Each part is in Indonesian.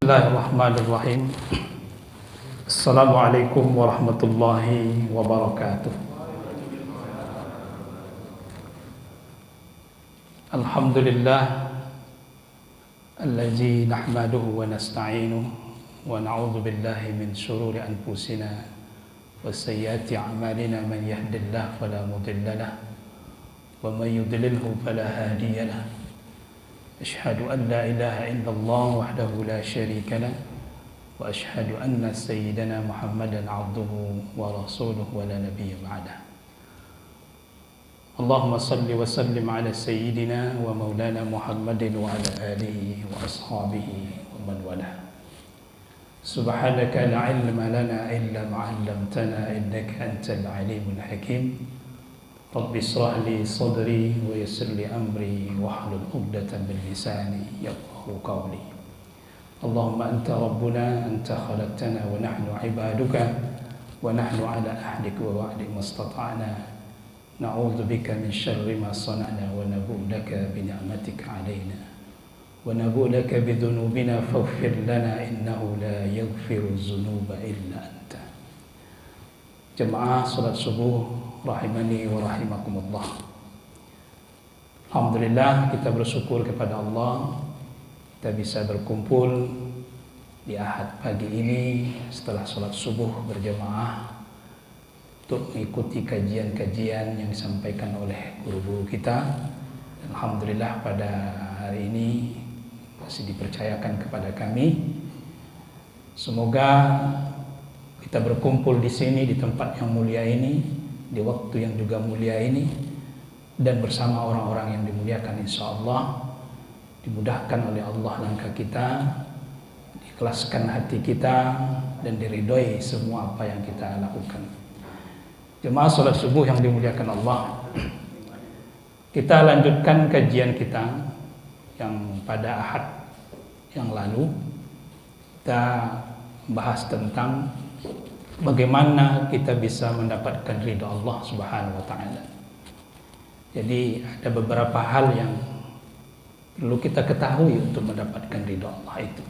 Bismillahirrahmanirrahim. Assalamualaikum warahmatullahi wabarakatuh. Alhamdulillah allazi nahmaduhu wa nasta'inuhu wa na'udzu billahi min shururi anfusina wa sayyiati a'malina. Man yahdihillahu fala mudilla lahu wa man yudlilhu fala hadiya lahu. Asyhadu an la ilaha illallah wahdahu la syarika lah wa asyhadu anna sayyidana Muhammadan abduhu wa rasuluhu wa la nabiyya ba'dah. Allahumma salli wa sallim ala sayyidina wa maulana Muhammadin wa ala alihi wa ashabihi wa man wala. Subhanaka la ilma lana illa ma 'allamtana innaka antal alimul hakim. Rabbi israh li sadri wa yassir li amri wahlul 'uqdatam min lisani yafqahu qawli. Allahumma anta rabbuna anta khalaqtana wa nahnu 'ibaduka wa nahnu 'ala ahdika wa wa'dika mastata'na. Na'udzu bika min syarri ma sana'na wa nabu'u laka bi ni'matika 'alaina wa nabu'u laka bi dhunubina faghfir lana innahu la yaghfiru dzunuba illa anta. Jemaah salat subuh rahimani wa rahimakumullah. Alhamdulillah, kita bersyukur kepada Allah kita bisa berkumpul di Ahad pagi ini setelah sholat subuh berjamaah untuk mengikuti kajian-kajian yang disampaikan oleh guru-guru kita. Alhamdulillah pada hari ini masih dipercayakan kepada kami. Semoga kita berkumpul di sini di tempat yang mulia ini, di waktu yang juga mulia ini, dan bersama orang-orang yang dimuliakan insyaallah, dimudahkan oleh Allah langkah kita, diikhlaskan hati kita, dan diridhoi semua apa yang kita lakukan. Jemaah salat subuh yang dimuliakan Allah, kita lanjutkan kajian kita yang pada Ahad yang lalu kita bahas tentang bagaimana kita bisa mendapatkan ridha Allah Subhanahu wa taala. Jadi ada beberapa hal yang perlu kita ketahui untuk mendapatkan ridha Allah itu.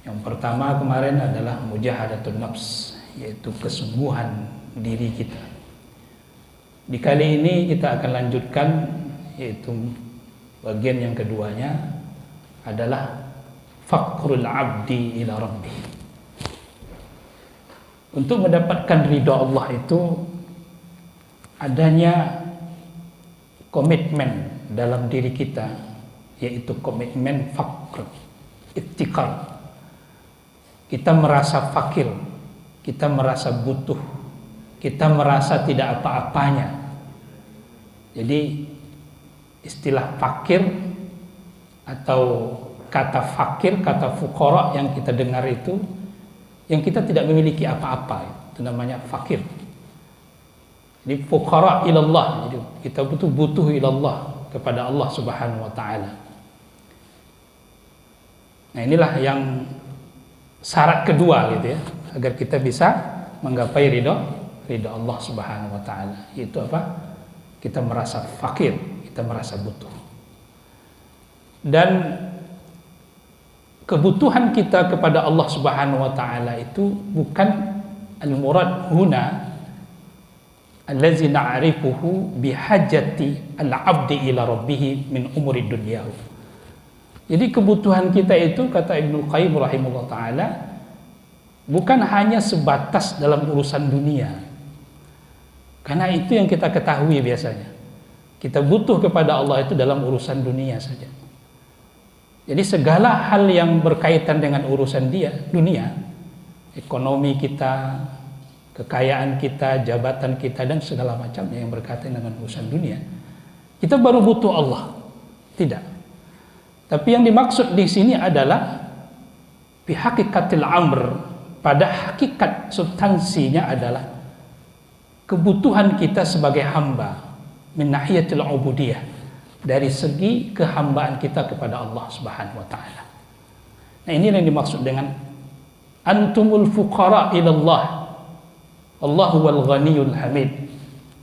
Yang pertama kemarin adalah mujahadatun nafs, yaitu kesungguhan diri kita. Di kali ini kita akan lanjutkan, yaitu bagian yang keduanya adalah faqrul abdi ila rabbih. Untuk mendapatkan ridha Allah itu adanya komitmen dalam diri kita, yaitu komitmen faqr, iftikar. Kita merasa fakir, kita merasa butuh, kita merasa tidak apa-apanya. Jadi istilah fakir atau kata fakir, kata fuqara yang kita dengar itu yang kita tidak memiliki apa-apa, itu namanya fakir. Jadi fuqara ilallah, jadi kita butuh ilallah, kepada Allah Subhanahu wa taala. Nah, inilah yang syarat kedua gitu ya, agar kita bisa menggapai ridha Allah Subhanahu wa taala. Yaitu apa? Kita merasa fakir, kita merasa butuh. Dan kebutuhan kita kepada Allah Subhanahu wa taala itu bukan al-murad huna allazi na'rifuhu bihajati al-'abdi ila rabbih min umuri dunya. Jadi kebutuhan kita itu, kata Ibnu Qayyim rahimahullah taala, bukan hanya sebatas dalam urusan dunia. Karena itu yang kita ketahui biasanya. Kita butuh kepada Allah itu dalam urusan dunia saja. Jadi segala hal yang berkaitan dengan urusan dunia, ekonomi kita, kekayaan kita, jabatan kita, dan segala macam yang berkaitan dengan urusan dunia, kita baru butuh Allah. Tidak. Tapi yang dimaksud di sini adalah bihaqikatil amr, pada hakikat substansinya adalah kebutuhan kita sebagai hamba min nahiyatil ubudiyah, dari segi kehambaan kita kepada Allah Subhanahu wa taala. Nah, ini yang dimaksud dengan antumul fuqara ilallah Allahu wal ghaniyul hamid.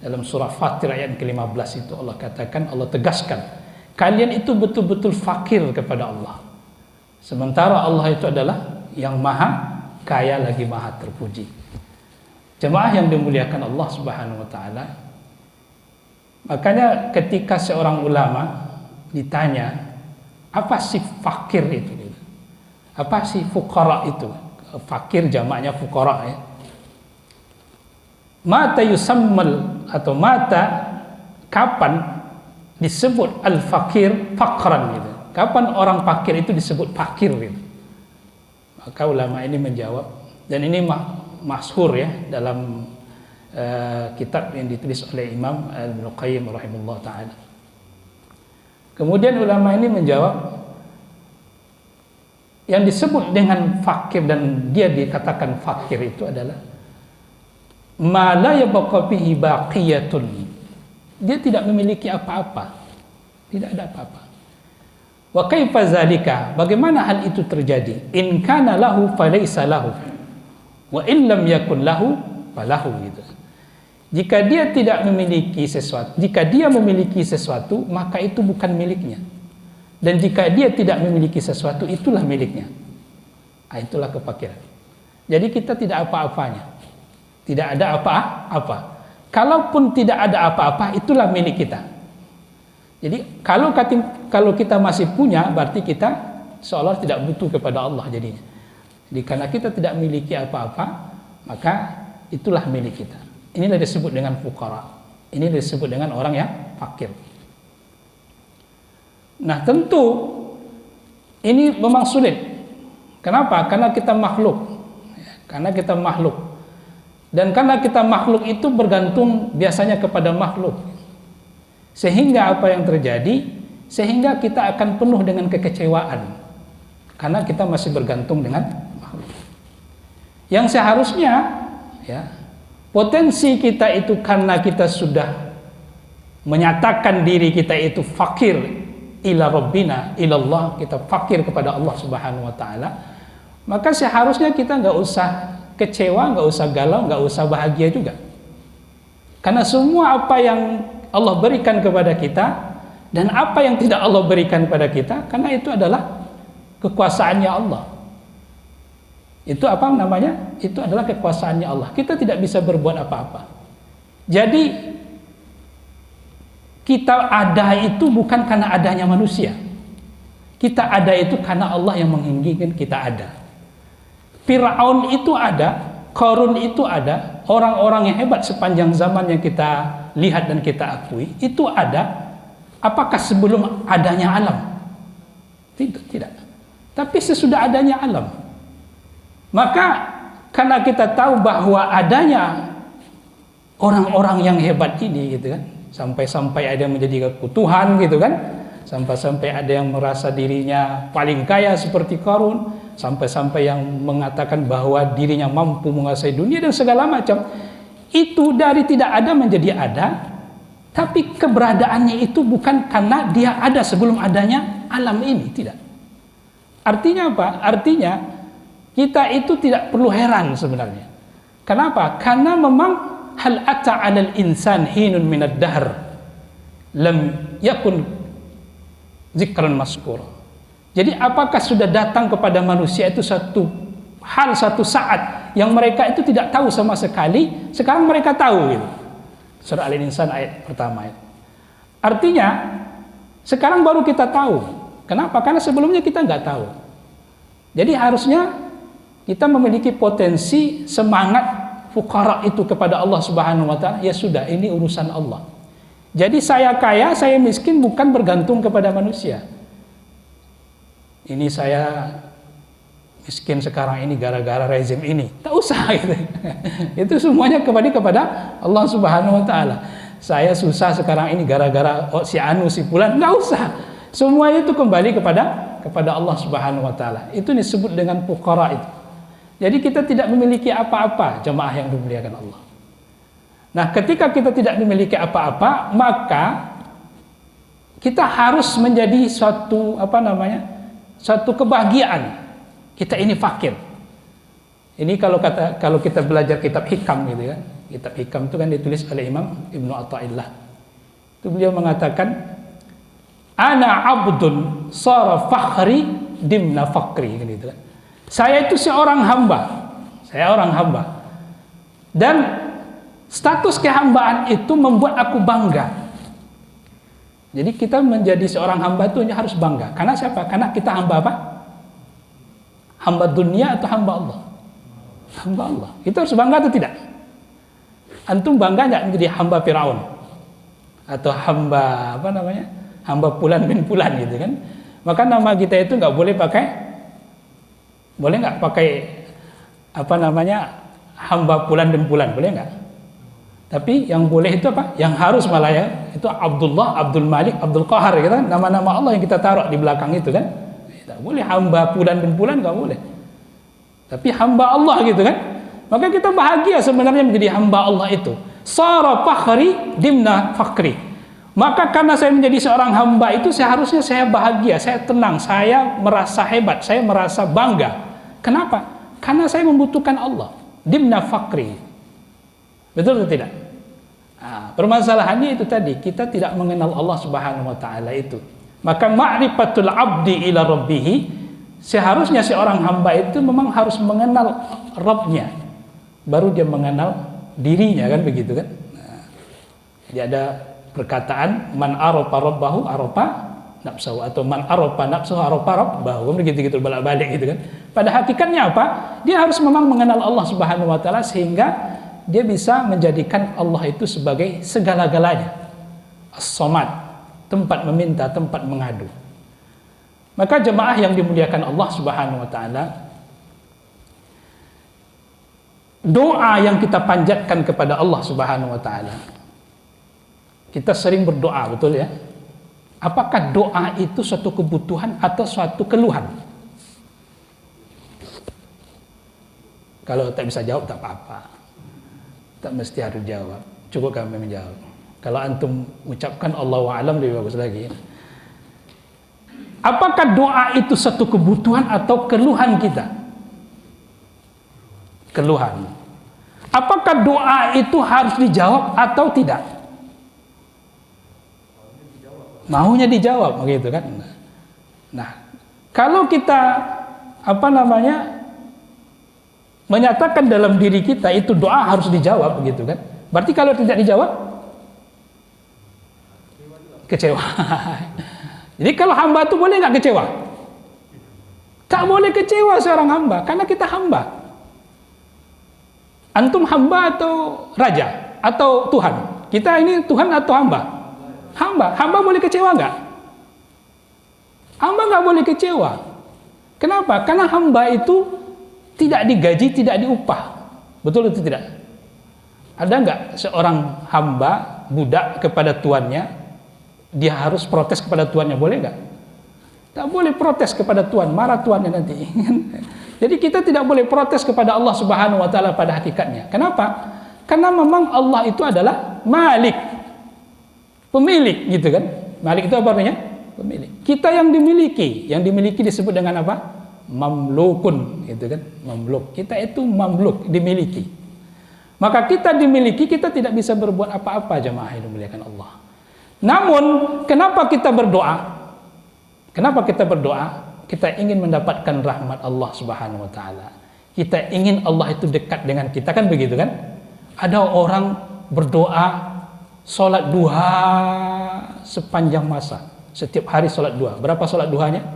Dalam surah Fatir ayat ke-15 itu Allah katakan, Allah tegaskan, kalian itu betul-betul fakir kepada Allah. Sementara Allah itu adalah yang maha kaya lagi maha terpuji. Jemaah yang dimuliakan Allah Subhanahu wa taala, makanya ketika seorang ulama ditanya, apa sih fakir itu? Apa sih fuqara itu? Fakir jamaknya fuqara ya. Mata yusammal atau mata kapan disebut al-fakir faqran gitu. Kapan orang fakir itu disebut fakir gitu. Maka ulama ini menjawab, dan ini masyhur ya dalam kitab yang ditulis oleh Imam Ibnu Qayyim rahimahullah taala. Kemudian ulama ini menjawab, yang disebut dengan fakir dan dia dikatakan fakir itu adalah ma la yabqa fihi baqiyatun. Dia tidak memiliki apa-apa. Tidak ada apa-apa. Wa kaifa zalika? Bagaimana hal itu terjadi? In kana lahu falaysa lahu. Wa in lam yakun lahu falahu gitu. Jika dia tidak memiliki sesuatu, jika dia memiliki sesuatu, maka itu bukan miliknya. Dan jika dia tidak memiliki sesuatu, itulah miliknya. Nah, itulah kefakiran. Jadi kita tidak apa-apanya. Tidak ada apa-apa. Kalaupun tidak ada apa-apa, itulah milik kita. Jadi kalau kita masih punya, berarti kita seolah tidak butuh kepada Allah jadinya. Jadi karena kita tidak memiliki apa-apa, maka itulah milik kita. Inilah disebut dengan fuqara. Ini disebut dengan orang yang fakir. Nah tentu ini memang sulit. Kenapa? Karena kita makhluk. Karena kita makhluk. Dan karena kita makhluk itu bergantung biasanya kepada makhluk. Sehingga apa yang terjadi? Sehingga kita akan penuh dengan kekecewaan. Karena kita masih bergantung dengan makhluk. Yang seharusnya ya, potensi kita itu karena kita sudah menyatakan diri kita itu fakir ila rabbina, ilallah, kita fakir kepada Allah Subhanahu wa taala, maka seharusnya kita nggak usah kecewa, nggak usah galau, nggak usah bahagia juga. Karena semua apa yang Allah berikan kepada kita dan apa yang tidak Allah berikan kepada kita, karena itu adalah kekuasaannya Allah. Itu apa namanya? Itu adalah kekuasaannya Allah. Kita tidak bisa berbuat apa-apa. Jadi kita ada itu bukan karena adanya manusia. Kita ada itu karena Allah yang menginginkan kita ada. Fir'aun itu ada, Qarun itu ada, orang-orang yang hebat sepanjang zaman yang kita lihat dan kita akui, itu ada. Apakah sebelum adanya alam? Tidak. Tapi sesudah adanya alam. Maka karena kita tahu bahwa adanya orang-orang yang hebat ini gitu kan, sampai-sampai ada yang menjadi kekutuhan gitu kan, sampai-sampai ada yang merasa dirinya paling kaya seperti Qarun, sampai-sampai yang mengatakan bahwa dirinya mampu menguasai dunia dan segala macam. Itu dari tidak ada menjadi ada, tapi keberadaannya itu bukan karena dia ada sebelum adanya alam ini, tidak. Artinya apa? Artinya kita itu tidak perlu heran sebenarnya. Kenapa? Karena memang hal ata 'alal insan hinun minad dahr lam yakun zikran maskur. Jadi apakah sudah datang kepada manusia itu satu hal, satu saat yang mereka itu tidak tahu sama sekali, sekarang mereka tahu gitu. Surah Al-Insan ayat pertama itu. Artinya sekarang baru kita tahu. Kenapa? Karena sebelumnya kita nggak tahu. Jadi harusnya kita memiliki potensi semangat fuqara itu kepada Allah Subhanahu wa taala. Ya sudah, ini urusan Allah. Jadi saya kaya, saya miskin bukan bergantung kepada manusia. Ini saya miskin sekarang ini gara-gara rezim ini. Tak usah gitu. Itu semuanya kembali kepada Allah Subhanahu wa taala. Saya susah sekarang ini gara-gara si anu si fulan, enggak usah. Semua itu kembali kepada Allah Subhanahu wa taala. Itu disebut dengan fuqara itu. Jadi kita tidak memiliki apa-apa, jemaah yang dimuliakan Allah. Nah, ketika kita tidak memiliki apa-apa, maka kita harus menjadi suatu suatu kebahagiaan. Kita ini fakir. Ini kalau kita belajar kitab hikam gitu kan. Kitab hikam itu kan ditulis oleh Imam Ibnu Athaillah. Itu beliau mengatakan, "Ana 'abdun sara fakhri dimna faqri," gitu kan. Saya itu seorang hamba. Saya orang hamba. Dan status kehambaan itu membuat aku bangga. Jadi kita menjadi seorang hamba itu harus bangga. Karena siapa? Karena kita hamba apa? Hamba dunia atau hamba Allah? Hamba Allah. Kita harus bangga atau tidak? Antum bangga nggak menjadi hamba Firaun? Atau hamba apa namanya? Hamba Fulan bin Fulan gitu kan? Maka nama kita itu nggak boleh pakai, boleh nggak pakai apa namanya? Hamba Fulan bin Fulan, boleh nggak? Tapi yang boleh itu apa? Yang harus malah ya, itu Abdullah, Abdul Malik, Abdul Qahar gitu kan? Nama-nama Allah yang kita taruh di belakang itu kan? Tidak boleh hamba Fulan bin Fulan, nggak boleh. Tapi hamba Allah gitu kan? Maka kita bahagia sebenarnya menjadi hamba Allah itu. Sara fakhri dimna fakri. Maka karena saya menjadi seorang hamba itu seharusnya saya bahagia, saya tenang, saya merasa hebat, saya merasa bangga. Kenapa? Karena saya membutuhkan Allah. Dimna fakri. Betul atau tidak? Nah, permasalahannya itu tadi, kita tidak mengenal Allah Subhanahu wa taala itu. Maka ma'rifatul abdi ila rabbih, seharusnya seorang hamba itu memang harus mengenal Rabbnya, baru dia mengenal dirinya, kan begitu kan? Nah, jadi ada perkataan man arafa rabbahu arafa nafsahu, atau man arafa nafsahu arafa rabbahu, begitu-gitu bolak-balik gitu kan. Pada hakikatnya apa? Dia harus memang mengenal Allah Subhanahu wa taala sehingga dia bisa menjadikan Allah itu sebagai segala-galanya. As-Samad, tempat meminta, tempat mengadu. Maka jemaah yang dimuliakan Allah Subhanahu wa taala, doa yang kita panjatkan kepada Allah Subhanahu wa taala, kita sering berdoa, betul ya? Apakah doa itu suatu kebutuhan atau suatu keluhan? Kalau tak bisa jawab tak apa-apa, tak mesti harus jawab, cukup kami menjawab. Kalau antum ucapkan Allahu a'lam lebih bagus lagi. Apakah doa itu satu kebutuhan atau keluhan kita? Keluhan. Apakah doa itu harus dijawab atau tidak? Maunya dijawab, begitu kan? Nah, kalau kita apa namanya menyatakan dalam diri kita itu doa harus dijawab, begitu kan? Berarti kalau tidak dijawab kecewa. Jadi kalau hamba itu boleh nggak kecewa? Tak boleh kecewa seorang hamba, karena kita hamba. Antum hamba atau raja atau Tuhan? Kita ini Tuhan atau hamba? Hamba. Hamba boleh kecewa nggak? Hamba nggak boleh kecewa. Kenapa? Karena hamba itu tidak digaji, tidak diupah. Betul atau tidak? Ada nggak seorang hamba, budak kepada tuannya, dia harus protes kepada tuannya, boleh nggak? Tak boleh protes kepada tuan, marah tuannya nanti. Jadi kita tidak boleh protes kepada Allah Subhanahu wa taala pada hakikatnya. Kenapa? Karena memang Allah itu adalah Malik, pemilik, gitu kan? Malik itu apa artinya? Pemilik. Kita yang dimiliki disebut dengan apa? Mamlukun, gitu kan? Mamluk. Kita itu mamluk, dimiliki. Maka kita dimiliki, kita tidak bisa berbuat apa-apa, jemaah yang dimuliakan Allah. Namun, kenapa kita berdoa? Kenapa kita berdoa? Kita ingin mendapatkan rahmat Allah Subhanahu wa taala. Kita ingin Allah itu dekat dengan kita, kan begitu kan? Ada orang berdoa salat duha sepanjang masa. Setiap hari salat duha. Berapa salat duhanya?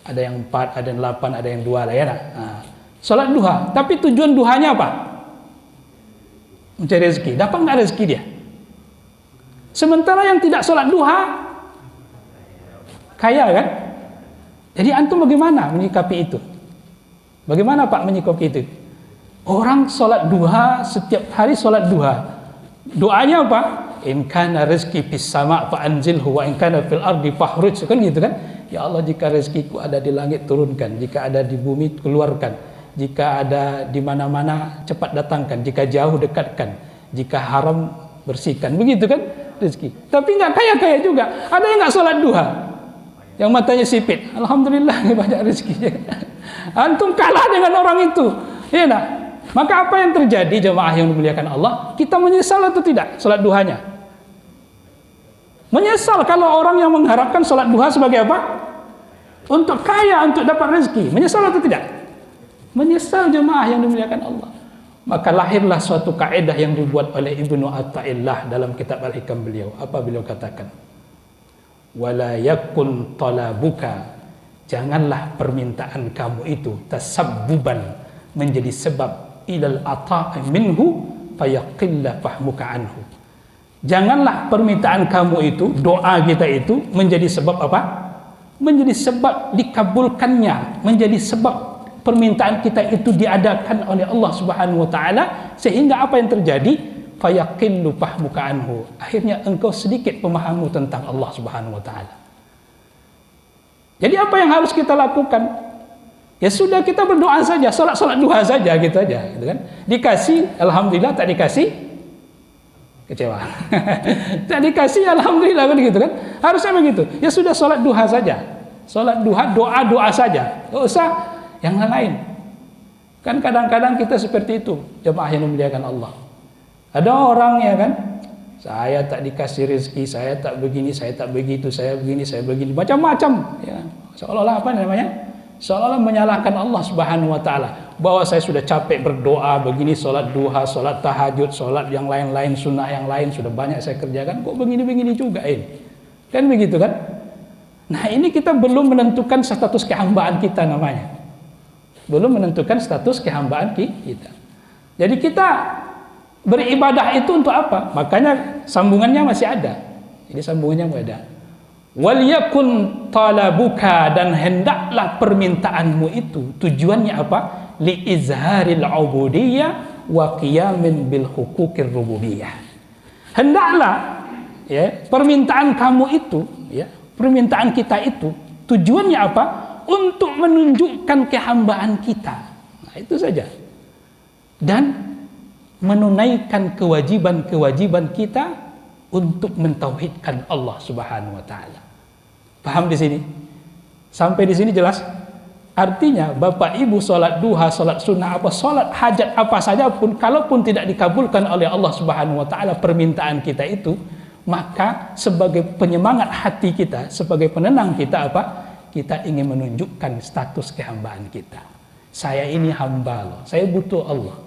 Ada yang 4, ada yang 8, ada yang 2 lah ya. Nah, salat duha. Tapi tujuan duhanya apa? Mencari rezeki. Dapat nggak rezeki dia? Sementara yang tidak salat duha kaya kan? Jadi antum bagaimana menyikapi itu? Bagaimana Pak menyikapi itu? Orang salat duha, setiap hari salat duha. Doanya apa? In kana rizqi fis sama' fa anzilhu wa in kana fil ardi fahruj, kan gitu kan? Ya Allah, jika rezekiku ada di langit turunkan, jika ada di bumi keluarkan, jika ada di mana-mana cepat datangkan, jika jauh dekatkan, jika haram bersihkan, begitu kan rezeki. Tapi nggak kaya-kaya juga. Ada yang nggak sholat duha, yang matanya sipit, alhamdulillah banyak rezekinya. Antum kalah dengan orang itu, ya nak? Maka apa yang terjadi, jemaah yang dimuliakan Allah? Kita menyesal atau tidak sholat duhanya? Menyesal kalau orang yang mengharapkan sholat duha sebagai apa? Untuk kaya, untuk dapat rezeki. Menyesal atau tidak? Menyesal jemaah yang dimuliakan Allah. Maka lahirlah suatu kaidah yang dibuat oleh Ibnu Athaillah dalam kitab Al-Hikam beliau. Apa beliau katakan? Wala yakun talabuka, janganlah permintaan kamu itu tasabbuban, menjadi sebab ilal ata'i minhu fayaqilla fahmuka anhu. Janganlah permintaan kamu itu, doa kita itu menjadi sebab apa? Menjadi sebab dikabulkannya, menjadi sebab permintaan kita itu diadakan oleh Allah Subhanahu wa taala, sehingga apa yang terjadi? Fayaqillu fahmuka anhu. Akhirnya engkau sedikit pemahamu tentang Allah Subhanahu wa taala. Jadi apa yang harus kita lakukan? Ya sudah, kita berdoa saja, salat duha saja gitu aja, gitu kan. Dikasih alhamdulillah, tak dikasih kecewa. Tak dikasih alhamdulillah kan gitu kan. Harusnya begitu. Ya sudah, salat duha saja. Salat duha, doa saja. Enggak usah yang lain. Kan kadang-kadang kita seperti itu, jemaah yang memuliakan Allah. Ada orang ya kan, saya tak dikasih rezeki, saya tak begini, saya tak begitu, saya begini, saya begini, macam-macam ya. Seolah-olah apa namanya? Seolah-olah menyalahkan Allah Subhanahu wa taala, bahwa saya sudah capek berdoa begini, salat duha, salat tahajud, salat yang lain-lain, sunnah yang lain sudah banyak saya kerjakan, kok begini-begini juga ini. Kan begitu kan? Nah, ini kita belum menentukan status kehambaan kita namanya. Belum menentukan status kehambaan kita. Jadi kita beribadah itu untuk apa? Makanya sambungannya masih ada. Jadi sambungannya masih ada. Wal yakun talabuka, dan hendaklah permintaanmu itu tujuannya apa? Li izharil ubudiyyah wa qiyamin bil huquqir rububiyyah. Hendaklah ya permintaan kamu itu, ya, permintaan kita itu tujuannya apa? Untuk menunjukkan kehambaan kita. Nah, itu saja. Dan menunaikan kewajiban-kewajiban kita untuk mentauhidkan Allah Subhanahu wa taala. Paham di sini? Sampai di sini jelas? Artinya Bapak Ibu salat duha, salat sunnah apa, salat hajat apa saja pun, kalaupun tidak dikabulkan oleh Allah Subhanahu wa taala permintaan kita itu, maka sebagai penyemangat hati kita, sebagai penenang kita apa? Kita ingin menunjukkan status kehambaan kita. Saya ini hamba loh, saya butuh Allah.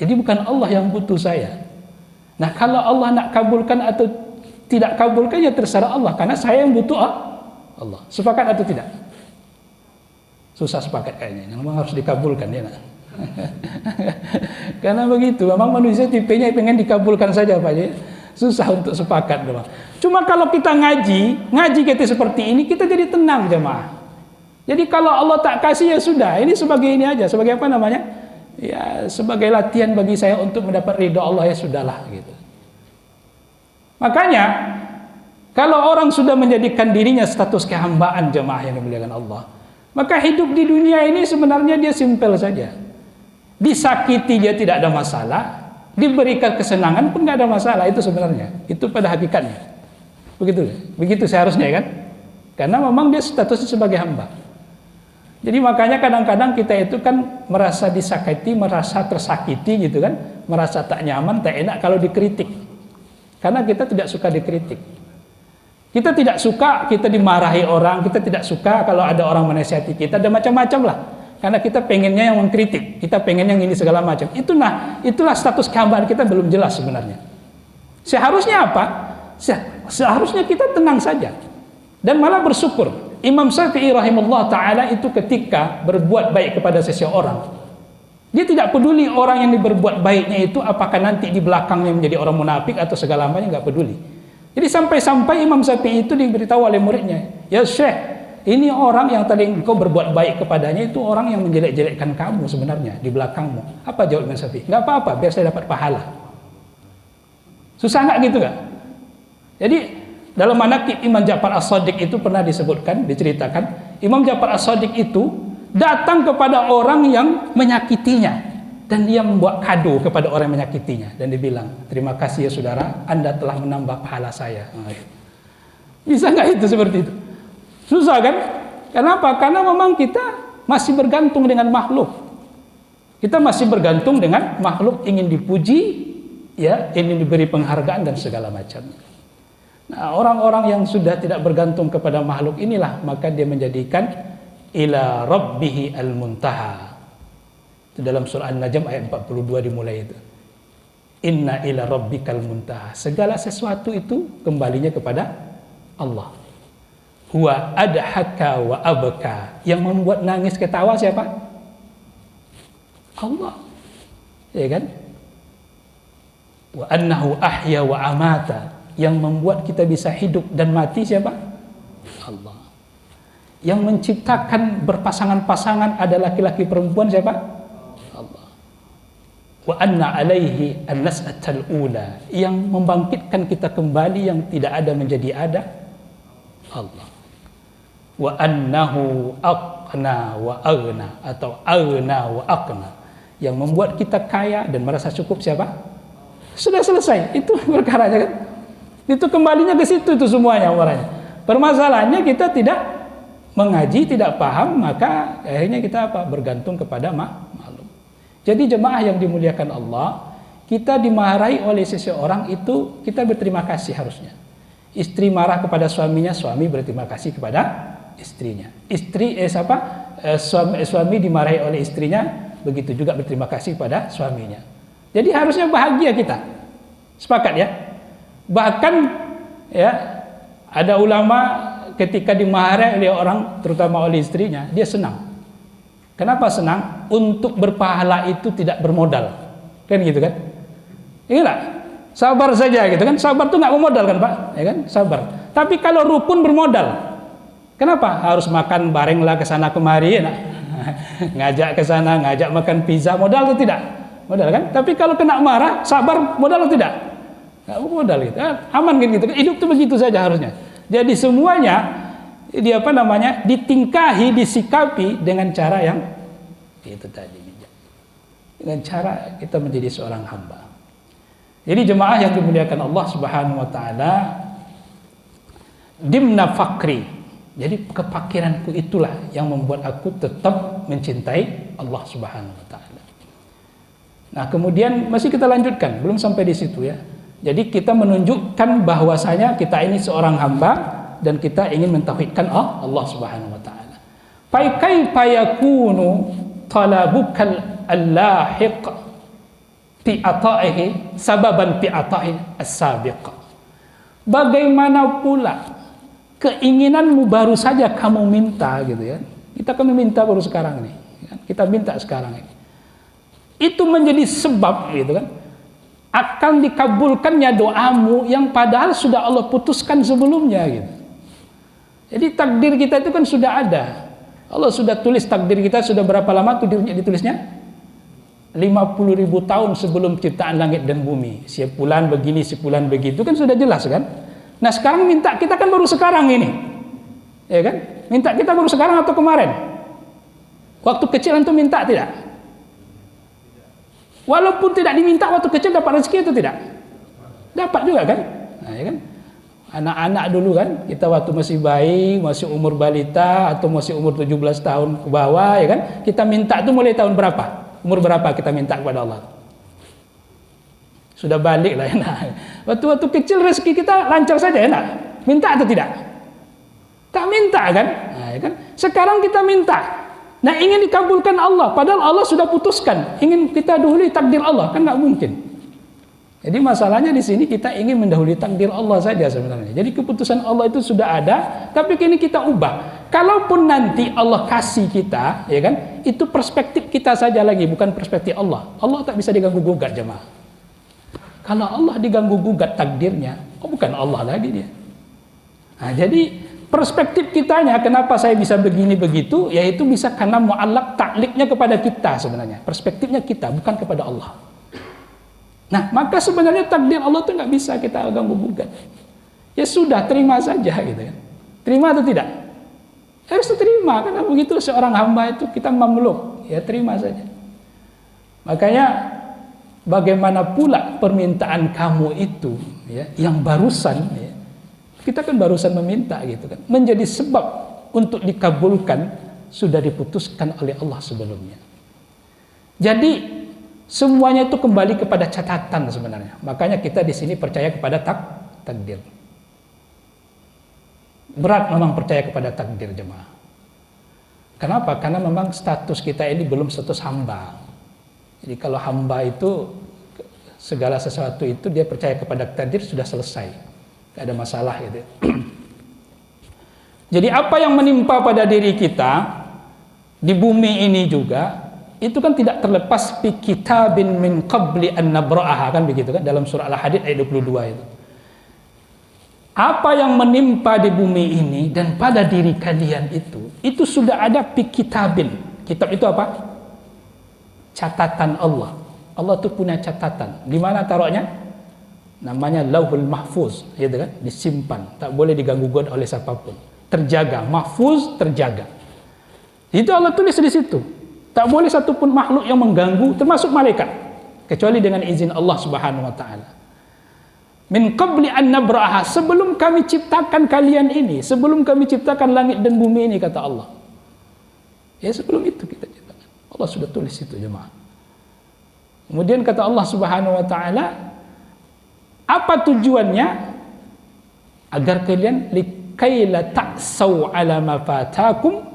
Jadi bukan Allah yang butuh saya. Nah, kalau Allah nak kabulkan atau tidak kabulkan ya terserah Allah, karena saya yang butuh Allah. Sepakat atau tidak? Susah sepakat kayaknya. Memang harus dikabulkan ya nak. Karena begitu, memang manusia tipenya pengen dikabulkan saja Pak ya. Susah untuk sepakat memang. Cuma kalau kita ngaji kita seperti ini, kita jadi tenang jemaah. Jadi kalau Allah tak kasih ya sudah, ini sebagai ini aja, sebagai apa namanya? Ya sebagai latihan bagi saya untuk mendapat ridha Allah, ya sudahlah gitu. Makanya kalau orang sudah menjadikan dirinya status kehambaan jemaah yang dimuliakan Allah, maka hidup di dunia ini sebenarnya dia simpel saja. Disakiti dia tidak ada masalah, diberikan kesenangan pun nggak ada masalah, itu sebenarnya. Itu pada hakikatnya. Begitu seharusnya kan? Karena memang dia statusnya sebagai hamba. Jadi makanya kadang-kadang kita itu kan merasa disakiti, merasa tersakiti gitu kan, merasa tak nyaman, tak enak kalau dikritik. Karena kita tidak suka dikritik. Kita tidak suka kita dimarahi orang, kita tidak suka kalau ada orang menasihati kita, ada macam-macam lah. Karena kita pengennya yang mengkritik, kita pengen yang ini segala macam. Itulah status kehambaan kita belum jelas sebenarnya. Seharusnya apa? Seharusnya kita tenang saja dan malah bersyukur. Imam Syafi'i rahimahullah ta'ala itu ketika berbuat baik kepada seseorang, dia tidak peduli orang yang berbuat baiknya itu apakah nanti di belakangnya menjadi orang munafik atau segala macamnya, nggak peduli. Jadi sampai-sampai Imam Syafi'i itu diberitahu oleh muridnya, ya Syekh, ini orang yang tadi engkau berbuat baik kepadanya itu orang yang menjelek-jelekkan kamu sebenarnya di belakangmu. Apa jawab Imam Syafi'i? Nggak apa-apa, biar saya dapat pahala. Susah nggak gitu nggak? Jadi dalam manaqib Imam Ja'far As-Shadiq itu pernah disebutkan, diceritakan, Imam Ja'far As-Shadiq itu datang kepada orang yang menyakitinya dan dia membuat kado kepada orang yang menyakitinya dan dia bilang, terima kasih ya saudara, Anda telah menambah pahala saya. Bisa nggak itu seperti itu? Susah kan? Kenapa? Karena memang kita masih bergantung dengan makhluk. Kita masih bergantung dengan makhluk, ingin dipuji, ya, ingin diberi penghargaan dan segala macam. Nah, orang-orang yang sudah tidak bergantung kepada makhluk inilah, maka dia menjadikan ila rabbihi al-muntaha. Itu dalam surah An-Najm ayat 42 dimulai itu. Inna ila rabbikal muntaha. Segala sesuatu itu kembalinya kepada Allah. Huwa adhaka wa abka. Yang membuat nangis ketawa siapa? Allah. Ya kan? Wa annahu ahya wa amata. Yang membuat kita bisa hidup dan mati siapa? Allah. Yang menciptakan berpasangan-pasangan ada laki-laki perempuan siapa? Allah. Wa anna alaihi an-nas'atal ula. Yang membangkitkan kita kembali yang tidak ada menjadi ada, Allah. Wa annahu aqna wa aghna, atau aghna wa aqna. Yang membuat kita kaya dan merasa cukup siapa? Sudah selesai, itu perkaranya kan. Itu kembalinya ke situ itu semuanya orangnya. Permasalahannya kita tidak mengaji, tidak paham, maka akhirnya kita apa? Bergantung kepada makhluk. Jadi jemaah yang dimuliakan Allah, kita dimarahi oleh seseorang itu kita berterima kasih harusnya. Istri marah kepada suaminya, suami berterima kasih kepada istrinya. Suami dimarahi oleh istrinya, begitu juga berterima kasih pada suaminya. Jadi harusnya bahagia kita. Sepakat ya? Bahkan ya, ada ulama ketika dimarahi oleh orang, terutama oleh istrinya, dia senang. Kenapa senang? Untuk berpahala itu tidak bermodal. Kan gitu kan? Iya, sabar saja gitu kan? Sabar tuh nggak bermodal kan Pak? Ya kan? Sabar. Tapi kalau rukun bermodal. Kenapa? Harus makan bareng lah ke sana kemari, ya, ngajak ke sana, ngajak makan pizza, modal atau tidak? Modal kan? Tapi kalau kena marah, sabar, modal atau tidak? Nggak modal gitu. Aman kan gitu. Hidup tuh begitu saja harusnya. Jadi semuanya ditingkahi, disikapi dengan cara yang itu tadi, dengan cara kita menjadi seorang hamba. Jadi jemaah yang dimuliakan Allah Subhanahu wa taala, dimna fakri. Jadi kefakiranku itulah yang membuat aku tetap mencintai Allah Subhanahu wa taala. Nah, kemudian masih kita lanjutkan, belum sampai di situ ya. Jadi kita menunjukkan bahwasanya kita ini seorang hamba dan kita ingin mentauhidkan Allah Subhanahu wa taala. Fa kaifa yakunu talabukal allahiq fi ata'ihi sababan fi ata'i as-sabiq. Bagaimana pula keinginanmu baru saja kamu minta gitu ya. Kita kan meminta baru sekarang ini. Kita minta sekarang ini. Itu menjadi sebab gitu kan, akan dikabulkannya doamu yang padahal sudah Allah putuskan sebelumnya gitu. Jadi takdir kita itu kan sudah ada. Allah sudah tulis takdir kita sudah berapa lama ditulisnya? 50.000 tahun sebelum ciptaan langit dan bumi. Sebulan begini, sebulan begitu kan sudah jelas kan? Nah sekarang minta kita kan baru sekarang ini. Ya kan? Minta kita baru sekarang atau kemarin? Waktu kecil itu minta tidak? Walaupun tidak diminta waktu kecil dapat rezeki itu tidak? Dapat juga kan? Nah, ya kan? Anak-anak dulu kan, kita waktu masih bayi, masih umur balita atau masih umur 17 tahun ke bawah ya kan? Kita minta itu mulai tahun berapa? Umur berapa kita minta kepada Allah? Sudah balik lah ya. Nah. Waktu kecil rezeki kita lancar saja ya nak? Minta atau tidak? Tak minta kan? Nah, ya kan? Sekarang kita minta. Nah ingin dikabulkan Allah, padahal Allah sudah putuskan. Ingin kita dahului takdir Allah, kan nggak mungkin. Jadi masalahnya di sini kita ingin mendahului takdir Allah saja sebenarnya. Jadi keputusan Allah itu sudah ada, tapi kini kita ubah. Kalaupun nanti Allah kasih kita, ya kan, itu perspektif kita saja lagi, bukan perspektif Allah. Allah tak bisa diganggu gugat jemaah. Kalau Allah diganggu gugat takdirnya, bukan Allah lagi dia. Nah, jadi perspektif kitanya kenapa saya bisa begini begitu, yaitu bisa karena mu'allaq takliknya kepada kita sebenarnya. Perspektifnya kita, bukan kepada Allah. Nah, maka sebenarnya takdir Allah itu nggak bisa kita ganggu gugat. Ya sudah, terima saja gitu kan. Terima atau tidak? Harus diterima, karena begitu seorang hamba itu kita mamluk, ya terima saja. Makanya bagaimana pula permintaan kamu itu, ya, yang barusan, ya, kita kan barusan meminta gitu kan, menjadi sebab untuk dikabulkan sudah diputuskan oleh Allah sebelumnya. Jadi semuanya itu kembali kepada catatan sebenarnya. Makanya kita di sini percaya kepada takdir. Berat memang percaya kepada takdir jemaah. Kenapa? Karena memang status kita ini belum status hamba. Jadi kalau hamba itu segala sesuatu itu dia percaya kepada takdir, sudah selesai, tidak ada masalah gitu. Jadi apa yang menimpa pada diri kita di bumi ini juga itu kan tidak terlepas fi kitabin min qabli an nabra'aha, kan begitu kan, dalam surah Al-Hadid ayat 22 itu. Apa yang menimpa di bumi ini dan pada diri kalian itu sudah ada fi kitabin. Kitab itu apa? Catatan Allah. Allah itu punya catatan. Di mana taruhnya? Namanya Lauhul Mahfuz, gitu kan? Disimpan, tak boleh diganggu-gugat oleh siapapun. Terjaga, mahfuz, terjaga. Itu Allah tulis di situ. Tak boleh satupun makhluk yang mengganggu, termasuk malaikat, kecuali dengan izin Allah Subhanahu wa taala. Min qabli an nabra'aha, sebelum kami ciptakan kalian ini, sebelum kami ciptakan langit dan bumi ini, kata Allah. Ya, sebelum itu kita ciptakan. Allah sudah tulis itu, jemaah. Kemudian kata Allah Subhanahu wa taala, apa tujuannya? Agar kalian likaila ta'sau 'ala ma fatakum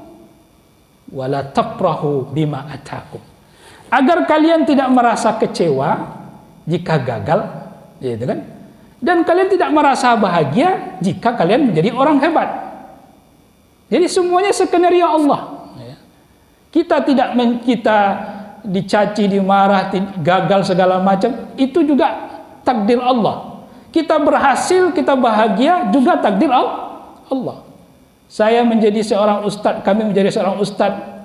wala tafrahu bima atakum. Agar kalian tidak merasa kecewa jika gagal, gitu kan? Dan kalian tidak merasa bahagia jika kalian menjadi orang hebat. Jadi semuanya skenario Allah. Kita tidak kita dicaci, dimarah, gagal segala macam, itu juga takdir Allah. Kita berhasil, kita bahagia, juga takdir Allah. Saya menjadi seorang ustadz, kami menjadi seorang ustadz,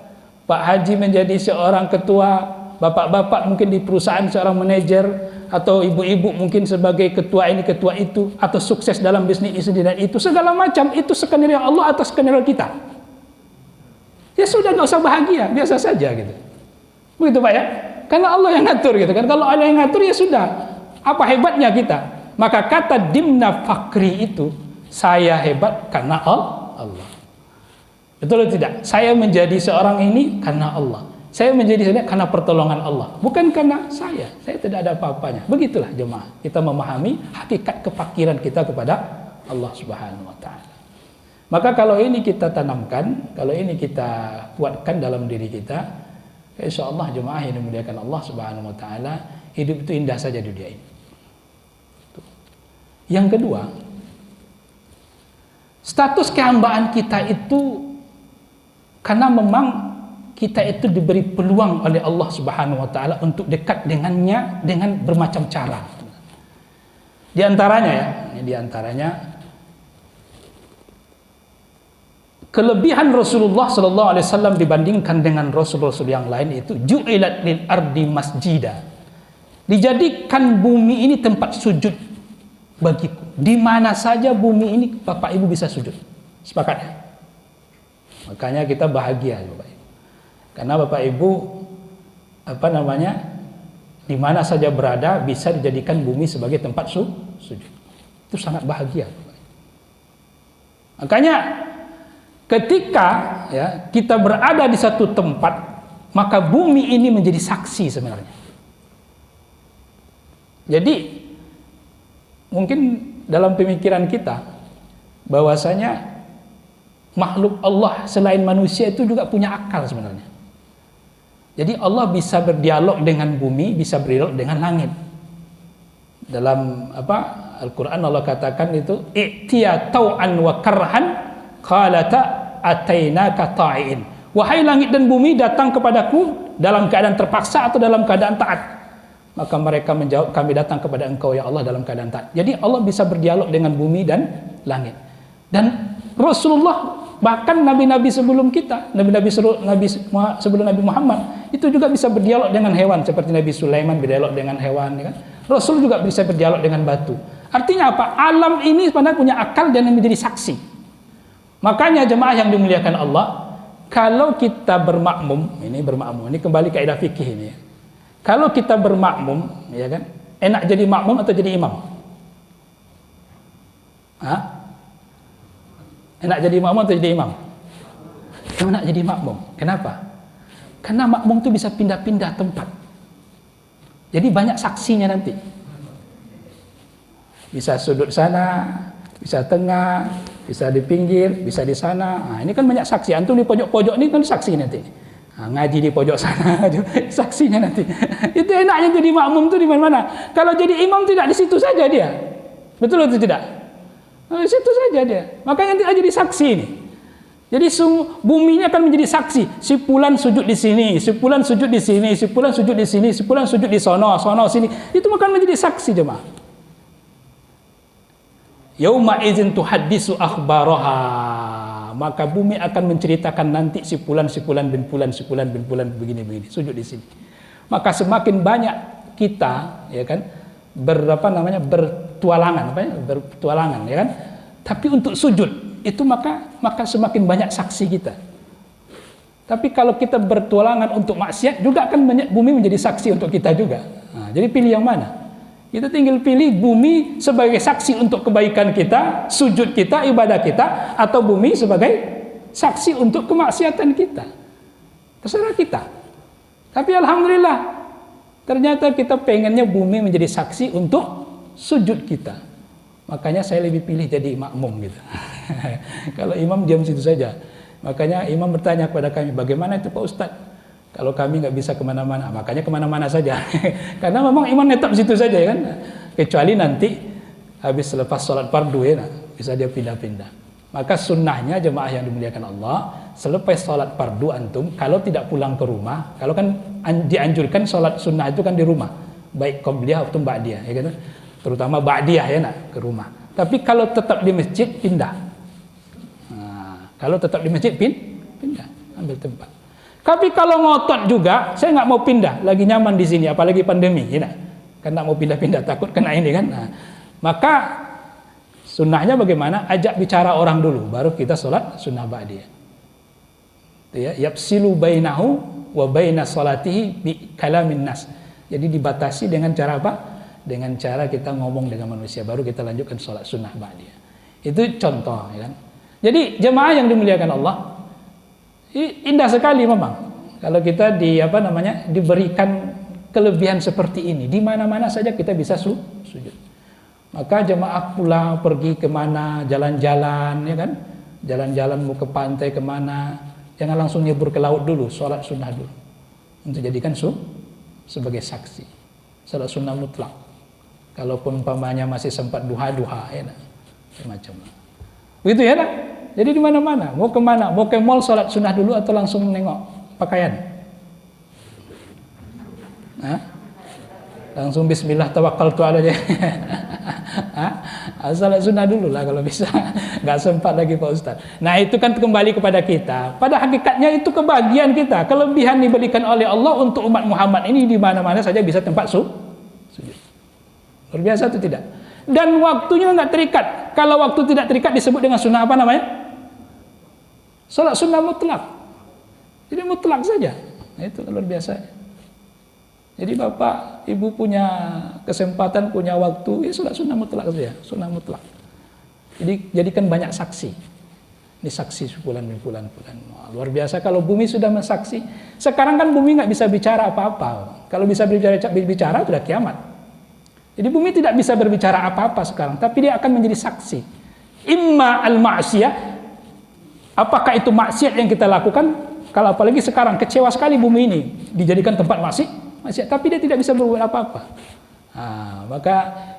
Pak Haji menjadi seorang ketua, bapak-bapak mungkin di perusahaan seorang manajer, atau ibu-ibu mungkin sebagai ketua ini, ketua itu, atau sukses dalam bisnis ini dan itu, segala macam itu skenario Allah atas skenario kita. Ya sudah, nggak usah bahagia, biasa saja gitu. Begitu Pak ya? Karena Allah yang ngatur gitu kan. Kalau Allah yang ngatur ya sudah. Apa hebatnya kita? Maka kata dimna fakri itu, saya hebat karena Allah. Betul atau tidak? Saya menjadi seorang ini karena Allah. Saya menjadi seorang karena pertolongan Allah. Bukan karena saya tidak ada apa-apanya. Begitulah jemaah. Kita memahami hakikat kefakiran kita kepada Allah Subhanahu wa taala. Maka kalau ini kita tanamkan, kalau ini kita kuatkan dalam diri kita, insyaallah jemaah yang dimuliakan Allah Subhanahu wa taala, hidup itu indah saja di dunia ini. Yang kedua, status kehambaan kita itu karena memang kita itu diberi peluang oleh Allah Subhanahu wa taala untuk dekat dengannya dengan bermacam cara. Di antaranya kelebihan Rasulullah sallallahu alaihi wasallam dibandingkan dengan rasul-rasul yang lain itu ju'ilat lil ardi masjida. Dijadikan bumi ini tempat sujud bagiku. Di mana saja bumi ini Bapak Ibu bisa sujud. Sepakat ya? Makanya kita bahagia Bapak Ibu. Karena Bapak Ibu di mana saja berada bisa dijadikan bumi sebagai tempat sujud. Itu sangat bahagia Bapak Ibu. Makanya ketika ya kita berada di satu tempat, maka bumi ini menjadi saksi sebenarnya. Jadi mungkin dalam pemikiran kita bahwasanya makhluk Allah selain manusia itu juga punya akal sebenarnya. Jadi Allah bisa berdialog dengan bumi, bisa berdialog dengan langit. Dalam Al-Qur'an Allah katakan itu i'tiya tau'an wa karhan qalata atainaka ta'in. Wahai langit dan bumi, datang kepadaku dalam keadaan terpaksa atau dalam keadaan taat. Maka mereka menjawab, kami datang kepada engkau ya Allah dalam keadaan taat. Jadi Allah bisa berdialog dengan bumi dan langit. Dan Rasulullah, bahkan nabi-nabi sebelum kita, nabi-nabi sebelum Nabi Muhammad itu juga bisa berdialog dengan hewan, seperti Nabi Sulaiman berdialog dengan hewan, ya kan? Rasul juga bisa berdialog dengan batu. Artinya apa? Alam ini sebenarnya punya akal dan menjadi saksi. Makanya jemaah yang dimuliakan Allah, kalau kita bermakmum, ini kembali kaidah fikih ini ya. Kalau kita bermakmum, ya kan? Enak jadi makmum atau jadi imam? Enak jadi makmum atau jadi imam? Enak jadi makmum. Kenapa? Karena makmum itu bisa pindah-pindah tempat. Jadi banyak saksinya nanti. Bisa sudut sana, bisa tengah, bisa di pinggir, bisa di sana. Nah, ini kan banyak saksi. Antum di pojok-pojok ini kan saksi nanti. Ngaji di pojok sana saksinya nanti. Itu enaknya jadi makmum tuh di mana-mana. Kalau jadi imam tidak di situ saja dia. Betul atau tidak? Di situ saja dia. Makanya nanti jadi saksi ini. Jadi bumi ini akan menjadi saksi. Si fulan sujud di sini, si fulan sujud di sini, si fulan sujud di sini, si fulan sujud di sono sini. Itu akan menjadi saksi jemaah. Yauma idzin tuhaddisu akhbaraha. Maka bumi akan menceritakan nanti si fulan bin fulan begini sujud di sini. Maka semakin banyak kita ya kan bertualangan ya kan. Tapi untuk sujud itu maka semakin banyak saksi kita. Tapi kalau kita bertualangan untuk maksiat juga akan bumi menjadi saksi untuk kita juga. Nah, jadi pilih yang mana? Kita tinggal pilih bumi sebagai saksi untuk kebaikan kita, sujud kita, ibadah kita, atau bumi sebagai saksi untuk kemaksiatan kita. Terserah kita. Tapi alhamdulillah, ternyata kita pengennya bumi menjadi saksi untuk sujud kita. Makanya saya lebih pilih jadi makmum gitu. Kalau imam diam situ saja. Makanya imam bertanya kepada kami, bagaimana itu Pak Ustadz? Kalau kami nggak bisa kemana-mana, makanya kemana-mana saja. Karena memang imam netap situ saja ya kan. Kecuali nanti habis selepas sholat fardu ya, bisa dia pindah-pindah. Maka sunnahnya jemaah yang dimuliakan Allah, selepas sholat fardu antum, kalau tidak pulang ke rumah, kalau kan dianjurkan sholat sunnah itu kan di rumah, baik qobliyah atau ba'diyah, ya kan? Terutama ba'diyah ya nak ke rumah. Tapi kalau tetap di masjid pindah. Nah, kalau tetap di masjid pindah, ambil tempat. Tapi kalau ngotot juga, saya nggak mau pindah, lagi nyaman di sini, apalagi pandemi, ya nak? Kan nggak mau pindah-pindah, takut kena ini kan. Nah, maka sunnahnya bagaimana? Ajak bicara orang dulu, baru kita sholat sunnah ba'diyah. Ya, yapsilu bainahu wa baina salatihi bi kalamin nas. Jadi dibatasi dengan cara apa? Dengan cara kita ngomong dengan manusia, baru kita lanjutkan sholat sunnah ba'diyah. Itu contoh ya kan. Jadi jemaah yang dimuliakan Allah, indah sekali memang kalau kita diberikan kelebihan seperti ini, di mana-mana saja kita bisa sujud. Maka jemaah pulang pergi kemana, jalan-jalan ya kan, jalan-jalan mau ke pantai kemana, jangan langsung nyebur ke laut dulu, sholat sunnah dulu untuk jadikan sebagai saksi. Sholat sunnah mutlak. Kalaupun umpamanya masih sempat duha ya nah, macam begitu ya nah. Jadi di mana-mana, mau kemana, mau ke mall sholat sunnah dulu atau langsung nengok pakaian? Hah? Langsung bismillah tawakkaltu alaihi. Salat sunnah dulu lah kalau bisa. Nggak sempat lagi Pak Ustaz. Nah itu kan kembali kepada kita. Pada hakikatnya itu kebahagiaan kita. Kelebihan diberikan oleh Allah untuk umat Muhammad ini di mana-mana saja bisa tempat sujud. Luar biasa itu tidak? Dan waktunya nggak terikat. Kalau waktu tidak terikat disebut dengan sunnah apa namanya? Salat sunnah mutlak. Jadi mutlak saja. Nah, itu luar biasa. Jadi bapak, ibu punya kesempatan, punya waktu, ya salat sunnah mutlak saja. Sunnah mutlak. Jadi jadikan banyak saksi. Ini saksi sebulan. Wah, luar biasa kalau bumi sudah mensaksi. Sekarang kan bumi nggak bisa bicara apa-apa. Kalau bisa bicara sudah kiamat. Jadi bumi tidak bisa berbicara apa-apa sekarang, tapi dia akan menjadi saksi. Imma al-ma'siyah, apakah itu maksiat yang kita lakukan? Kalau apalagi sekarang kecewa sekali bumi ini dijadikan tempat maksiat, tapi dia tidak bisa berbuat apa-apa. Nah, maka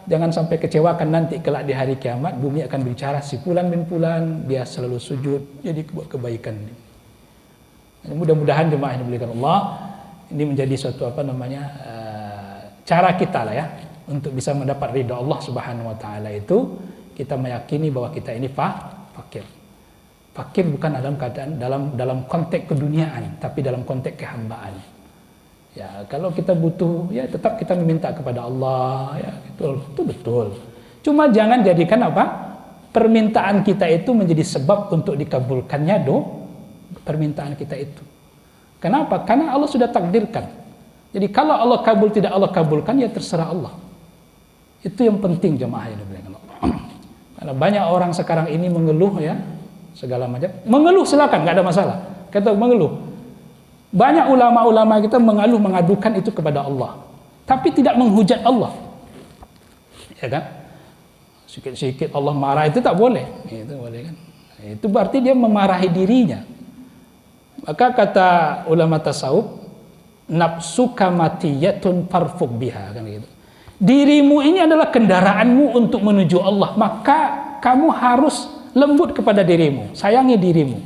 jangan sampai kecewakan nanti kelak di hari kiamat bumi akan bicara si fulan bin fulan dia selalu sujud jadi buat kebaikan. Mudah-mudahan jemaah yang dimuliakan Allah ini menjadi suatu cara kita lah ya untuk bisa mendapat ridha Allah Subhanahu wa taala itu kita meyakini bahwa kita ini fakir. Fakir bukan dalam keadaan dalam konteks keduniaan, tapi dalam konteks kehambaan. Ya, kalau kita butuh ya tetap kita meminta kepada Allah ya, itu betul. Cuma jangan jadikan permintaan kita itu menjadi sebab untuk dikabulkannya permintaan kita itu. Kenapa? Karena Allah sudah takdirkan. Jadi kalau Allah kabul tidak Allah kabulkan ya terserah Allah. Itu yang penting jemaah yang dimuliakan Allah. Karena banyak orang sekarang ini mengeluh ya segala macam. Mengeluh silakan, nggak ada masalah. Kita mengeluh. Banyak ulama-ulama kita mengadukan itu kepada Allah, tapi tidak menghujat Allah. Ya kan? Sikit-sikit Allah marah itu tak boleh. Itu boleh kan? Itu berarti dia memarahi dirinya. Maka kata ulama tasawuf, nafsuka matiyatun farfuq biha, kan gitu. Dirimu ini adalah kendaraanmu untuk menuju Allah, maka kamu harus lembut kepada dirimu, sayangi dirimu.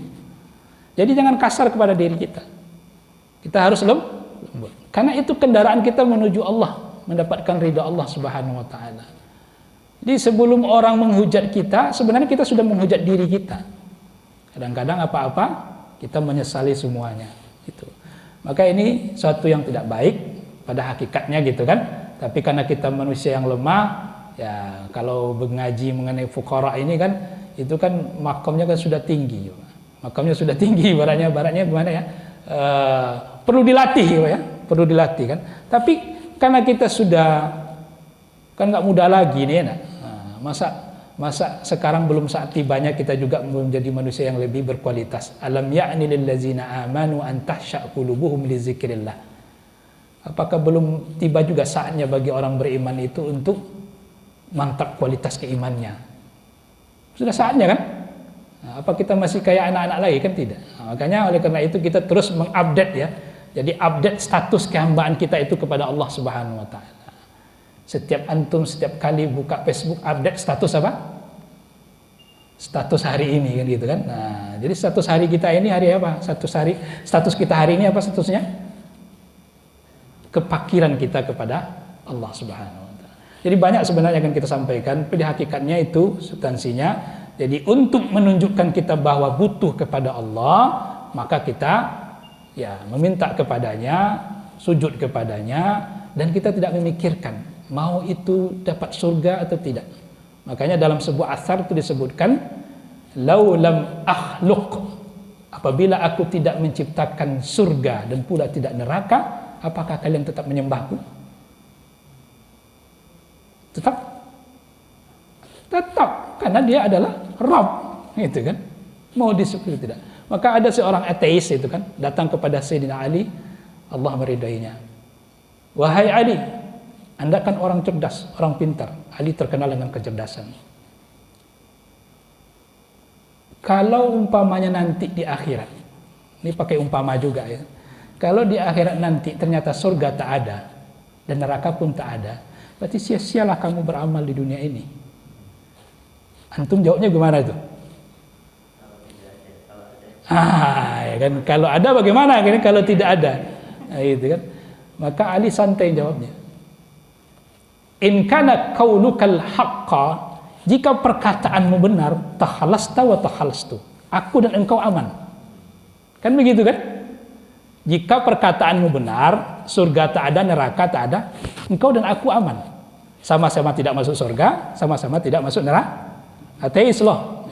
Jadi jangan kasar kepada diri kita. Kita harus lembut. Karena itu kendaraan kita menuju Allah, mendapatkan ridha Allah Subhanahu wa taala. Jadi sebelum orang menghujat kita, sebenarnya kita sudah menghujat diri kita. Kadang-kadang apa-apa kita menyesali semuanya. Gitu. Maka ini suatu yang tidak baik pada hakikatnya gitu kan. Tapi karena kita manusia yang lemah, ya kalau mengaji mengenai fuqara ini kan, itu kan makamnya kan sudah tinggi. Makamnya sudah tinggi, baratnya gimana ya? Perlu dilatih ya, perlu dilatih kan. Tapi karena kita sudah kan nggak muda lagi nih, nah, masa sekarang belum saat tibanya kita juga menjadi manusia yang lebih berkualitas. Alam ya'ni lil ladzina amanu an tahsya qulubuhum li dzikrillah. Apakah belum tiba juga saatnya bagi orang beriman itu untuk mantap kualitas keimannya? Sudah saatnya kan? Nah, apa kita masih kayak anak-anak lagi? Kan tidak. Nah, makanya oleh karena itu kita terus mengupdate ya. Jadi update status kehambaan kita itu kepada Allah Subhanahu wa taala. Setiap antum setiap kali buka Facebook update status apa? Status hari ini kan gitu kan. Nah, jadi status hari kita ini hari apa? Status kita hari ini apa statusnya? Kepakiran kita kepada Allah Subhanahu wa taala. Jadi banyak sebenarnya yang kita sampaikan, pada hakikatnya itu substansinya. Jadi untuk menunjukkan kita bahwa butuh kepada Allah, maka kita ya meminta kepadanya, sujud kepadanya, dan kita tidak memikirkan mau itu dapat surga atau tidak. Makanya dalam sebuah asar itu disebutkan, lau lam akhluq, apabila aku tidak menciptakan surga dan pula tidak neraka, apakah kalian tetap menyembahku? Tetap, karena dia adalah Rabb, gitu kan? Mau disebut tidak. Maka ada seorang ateis itu kan datang kepada Sayyidina Ali, Allah meridainya. Wahai Ali, Anda kan orang cerdas, orang pintar. Ali terkenal dengan kecerdasan. Kalau umpamanya nanti di akhirat, ini pakai umpama juga ya. Kalau di akhirat nanti ternyata surga tak ada dan neraka pun tak ada, berarti sia-sialah kamu beramal di dunia ini. Antum jawabnya gimana itu? Ya kan, kalau ada bagaimana? Kalau tidak ada, nah, gitu kan. Maka Ali santai jawabnya. In kana qaulukal haqqa, jika perkataanmu benar, takhalasta wa takhalastu, aku dan engkau aman. Kan begitu kan? Jika perkataanmu benar, surga tak ada, neraka tak ada, engkau dan aku aman. Sama-sama tidak masuk surga, sama-sama tidak masuk neraka. Ateis loh.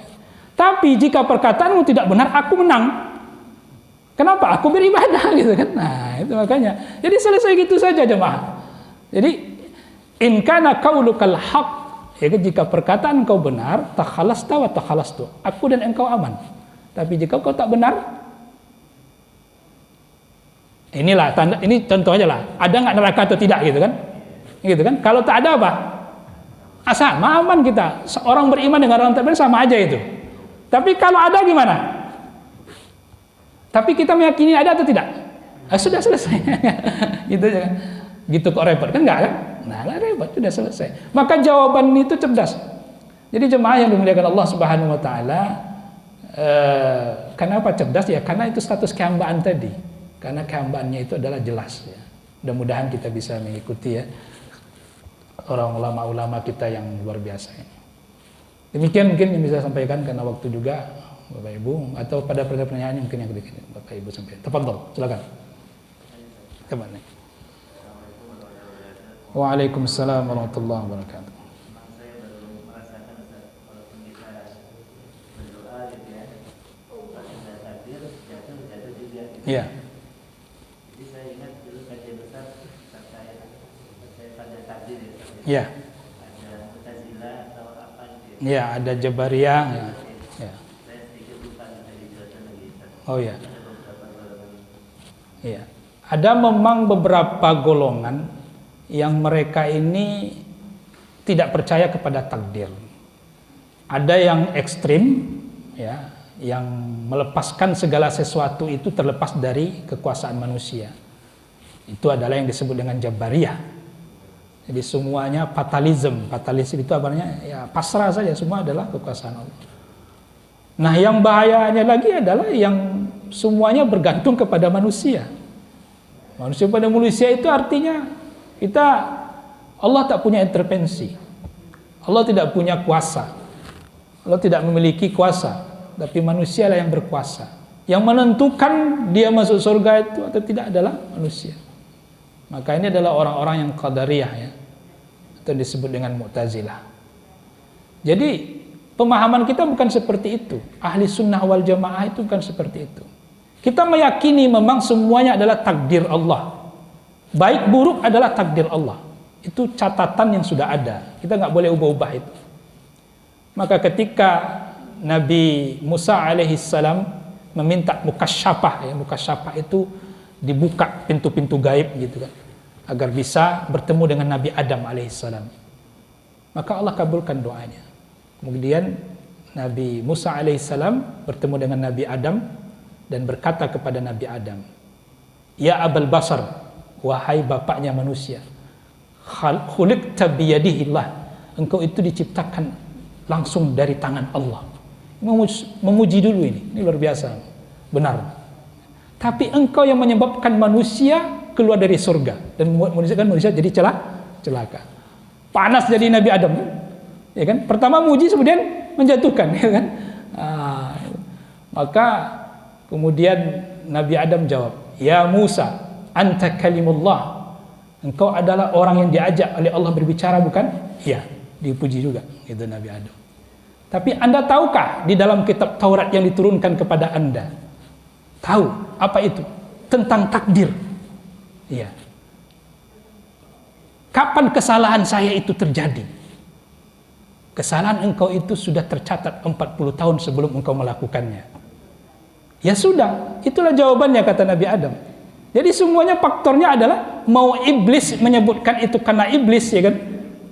Tapi jika perkataanmu tidak benar, aku menang. Kenapa? Aku beribadah gitu kan. Nah, itu makanya. Jadi selesai gitu saja jemaah. Jadi in kana qaulukal haq, ya, jika perkataan engkau benar, takhalasta wa takhalastu, aku dan engkau aman. Tapi jika kau tak benar, inilah tanda, ini contoh aja lah. Ada nggak neraka atau tidak gitu kan? Gitu kan? Kalau tak ada apa? Asal aman kita. Orang beriman dengan orang tak beriman sama aja itu. Tapi kalau ada gimana? Tapi kita meyakini ada atau tidak? Sudah selesai. Gitu aja kan? Gitu kok repot kan? Enggak kan? Nah, nggak repot, sudah selesai. Maka jawaban itu cerdas. Jadi jemaah yang dimuliakan Allah Subhanahu wa taala, kenapa cerdas ya? Karena itu status kehambaan tadi. Karena kehambaannya itu adalah jelas ya. Mudah-mudahan kita bisa mengikuti ya orang ulama-ulama kita yang luar biasa ya. Demikian mungkin yang bisa saya sampaikan karena waktu juga Bapak Ibu, atau pada pertanyaan mungkin yang kedua Bapak Ibu sampaikan. Tafadhol, silakan. Kemana? Waalaikumsalam warahmatullahi wabarakatuh. Iya. Ya. Ya, ada Jabariyah. Ya. Ya. Oh ya. Ya. Ada memang beberapa golongan yang mereka ini tidak percaya kepada takdir. Ada yang ekstrim, ya, yang melepaskan segala sesuatu itu terlepas dari kekuasaan manusia. Itu adalah yang disebut dengan Jabariyah. Jadi semuanya fatalism. Fatalism itu apa namanya? Ya pasrah saja, semua adalah kekuasaan Allah. Nah, yang bahayanya lagi adalah yang semuanya bergantung kepada manusia. Manusia pada manusia itu artinya Allah tak punya intervensi. Allah tidak punya kuasa. Allah tidak memiliki kuasa, tapi manusia lah yang berkuasa. Yang menentukan dia masuk surga itu atau tidak adalah manusia. Maka ini adalah orang-orang yang qadariyah, ya, atau disebut dengan Mu'tazilah. Jadi pemahaman kita bukan seperti itu. Ahli sunnah wal jamaah itu bukan seperti itu. Kita meyakini memang semuanya adalah takdir Allah. Baik buruk adalah takdir Allah. Itu catatan yang sudah ada. Kita nggak boleh ubah-ubah itu. Maka ketika Nabi Musa alaihissalam meminta mukasyafah, ya, mukasyafah itu dibuka pintu-pintu gaib gitu kan, agar bisa bertemu dengan Nabi Adam alaihissalam. Maka Allah kabulkan doanya. Kemudian Nabi Musa alaihissalam bertemu dengan Nabi Adam dan berkata kepada Nabi Adam, "Ya Abul Basar, wahai bapaknya manusia, khuliqta biyadihillah, engkau itu diciptakan langsung dari tangan Allah." Memuji dulu ini luar biasa, benar. Tapi engkau yang menyebabkan manusia keluar dari surga dan membuat manusia jadi celaka. Panas jadi Nabi Adam, ya kan? Pertama muji, kemudian menjatuhkan, ya kan? Maka kemudian Nabi Adam jawab, "Ya Musa, anta kalimullah." Engkau adalah orang yang diajak oleh Allah berbicara, bukan? Iya, dipuji juga itu Nabi Adam. Tapi Anda tahukah di dalam kitab Taurat yang diturunkan kepada Anda? Tahu apa itu? Tentang takdir. Iya. Kapan kesalahan saya itu terjadi? Kesalahan engkau itu sudah tercatat 40 tahun sebelum engkau melakukannya. Ya sudah, itulah jawabannya, kata Nabi Adam. Jadi semuanya faktornya adalah mau iblis menyebutkan itu karena iblis, ya kan?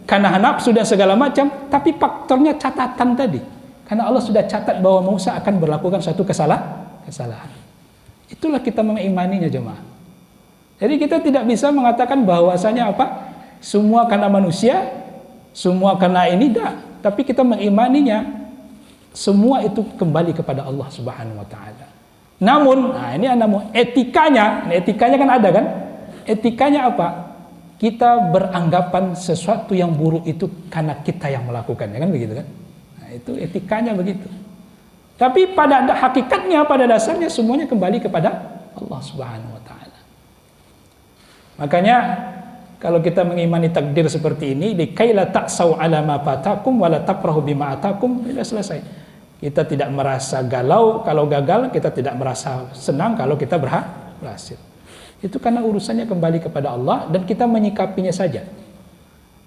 Karena nafsu dan segala macam, tapi faktornya catatan tadi. Karena Allah sudah catat bahwa Musa akan berlakukan satu kesalahan. Itulah kita mengimaninya, jemaah. Jadi kita tidak bisa mengatakan bahwasanya apa? Semua karena manusia, semua karena ini, tidak. Tapi kita mengimaninya semua itu kembali kepada Allah Subhanahu wa taala. Namun, etikanya kan ada kan? Etikanya apa? Kita beranggapan sesuatu yang buruk itu karena kita yang melakukannya, kan begitu kan? Nah, itu etikanya begitu. Tapi pada hakikatnya, pada dasarnya semuanya kembali kepada Allah Subhanahu wa taala. Makanya kalau kita mengimani takdir seperti ini, likaila ta'sau 'ala ma fatakum wa la tafrahu bima atakum, sudah selesai. Kita tidak merasa galau kalau gagal, kita tidak merasa senang kalau kita berhasil. Itu karena urusannya kembali kepada Allah dan kita menyikapinya saja.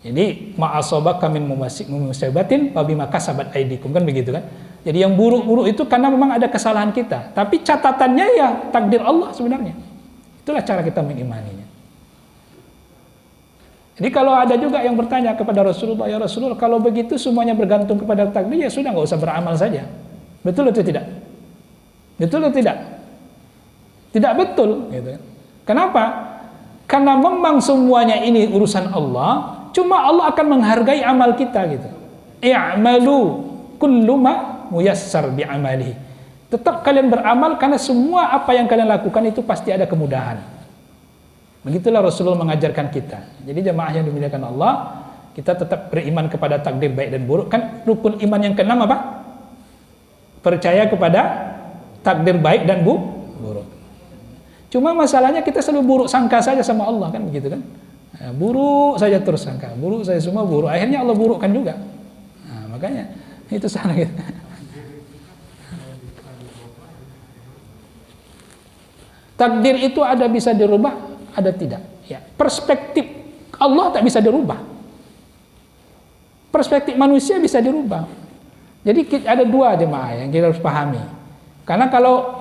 Jadi ma'asabaka min musibatin fa bima kasabat aydikum, kan begitu kan? Jadi yang buruk-buruk itu karena memang ada kesalahan kita, tapi catatannya ya takdir Allah sebenarnya. Itulah cara kita mengimaninya. Jadi kalau ada juga yang bertanya kepada Rasulullah, "Ya Rasulullah, kalau begitu semuanya bergantung kepada takdir, ya sudah, nggak usah beramal saja." Betul atau tidak? Betul atau tidak? Tidak betul, gitu. Kenapa? Karena memang semuanya ini urusan Allah, cuma Allah akan menghargai amal kita, gitu. I'malu kullu ma muyassar bi'amalihi. Tetap kalian beramal karena semua apa yang kalian lakukan itu pasti ada kemudahan. Begitulah Rasulullah mengajarkan kita. Jadi jemaah yang dimuliakan Allah, kita tetap beriman kepada takdir baik dan buruk. Kan rukun iman yang keenam apa? Percaya kepada takdir baik dan buruk. Cuma masalahnya kita selalu buruk sangka saja sama Allah, kan begitu kan? Nah, buruk saja terus sangka, buruk saja semua buruk. Akhirnya Allah burukkan juga. Nah, makanya itu salah gitu. Takdir itu ada bisa dirubah, ada tidak. Ya, perspektif Allah tak bisa dirubah. Perspektif manusia bisa dirubah. Jadi ada dua jemaah yang kita harus pahami. Karena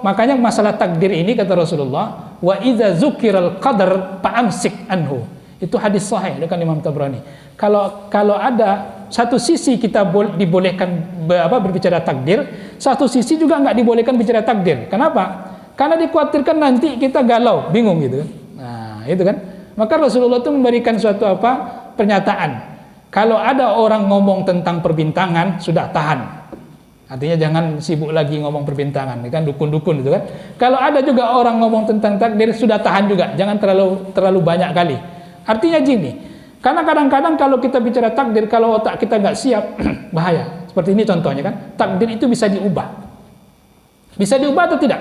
makanya masalah takdir ini kata Rasulullah, wa idza zukiral qadar fa'amsik anhu. Itu hadis sahih dengan Imam Tabrani. Kalau ada Satu sisi kita dibolehkan berbicara takdir, satu sisi juga nggak dibolehkan bicara takdir. Kenapa? Karena dikhawatirkan nanti kita galau, bingung gitu kan. Nah, itu kan. Maka Rasulullah itu memberikan suatu pernyataan. Kalau ada orang ngomong tentang perbintangan, sudah tahan. Artinya jangan sibuk lagi ngomong perbintangan, kan dukun-dukun itu kan. Kalau ada juga orang ngomong tentang takdir, sudah tahan juga, jangan terlalu banyak kali. Artinya gini, karena kadang-kadang kalau kita bicara takdir, kalau otak kita nggak siap, bahaya. Seperti ini contohnya kan, takdir itu bisa diubah. Bisa diubah atau tidak?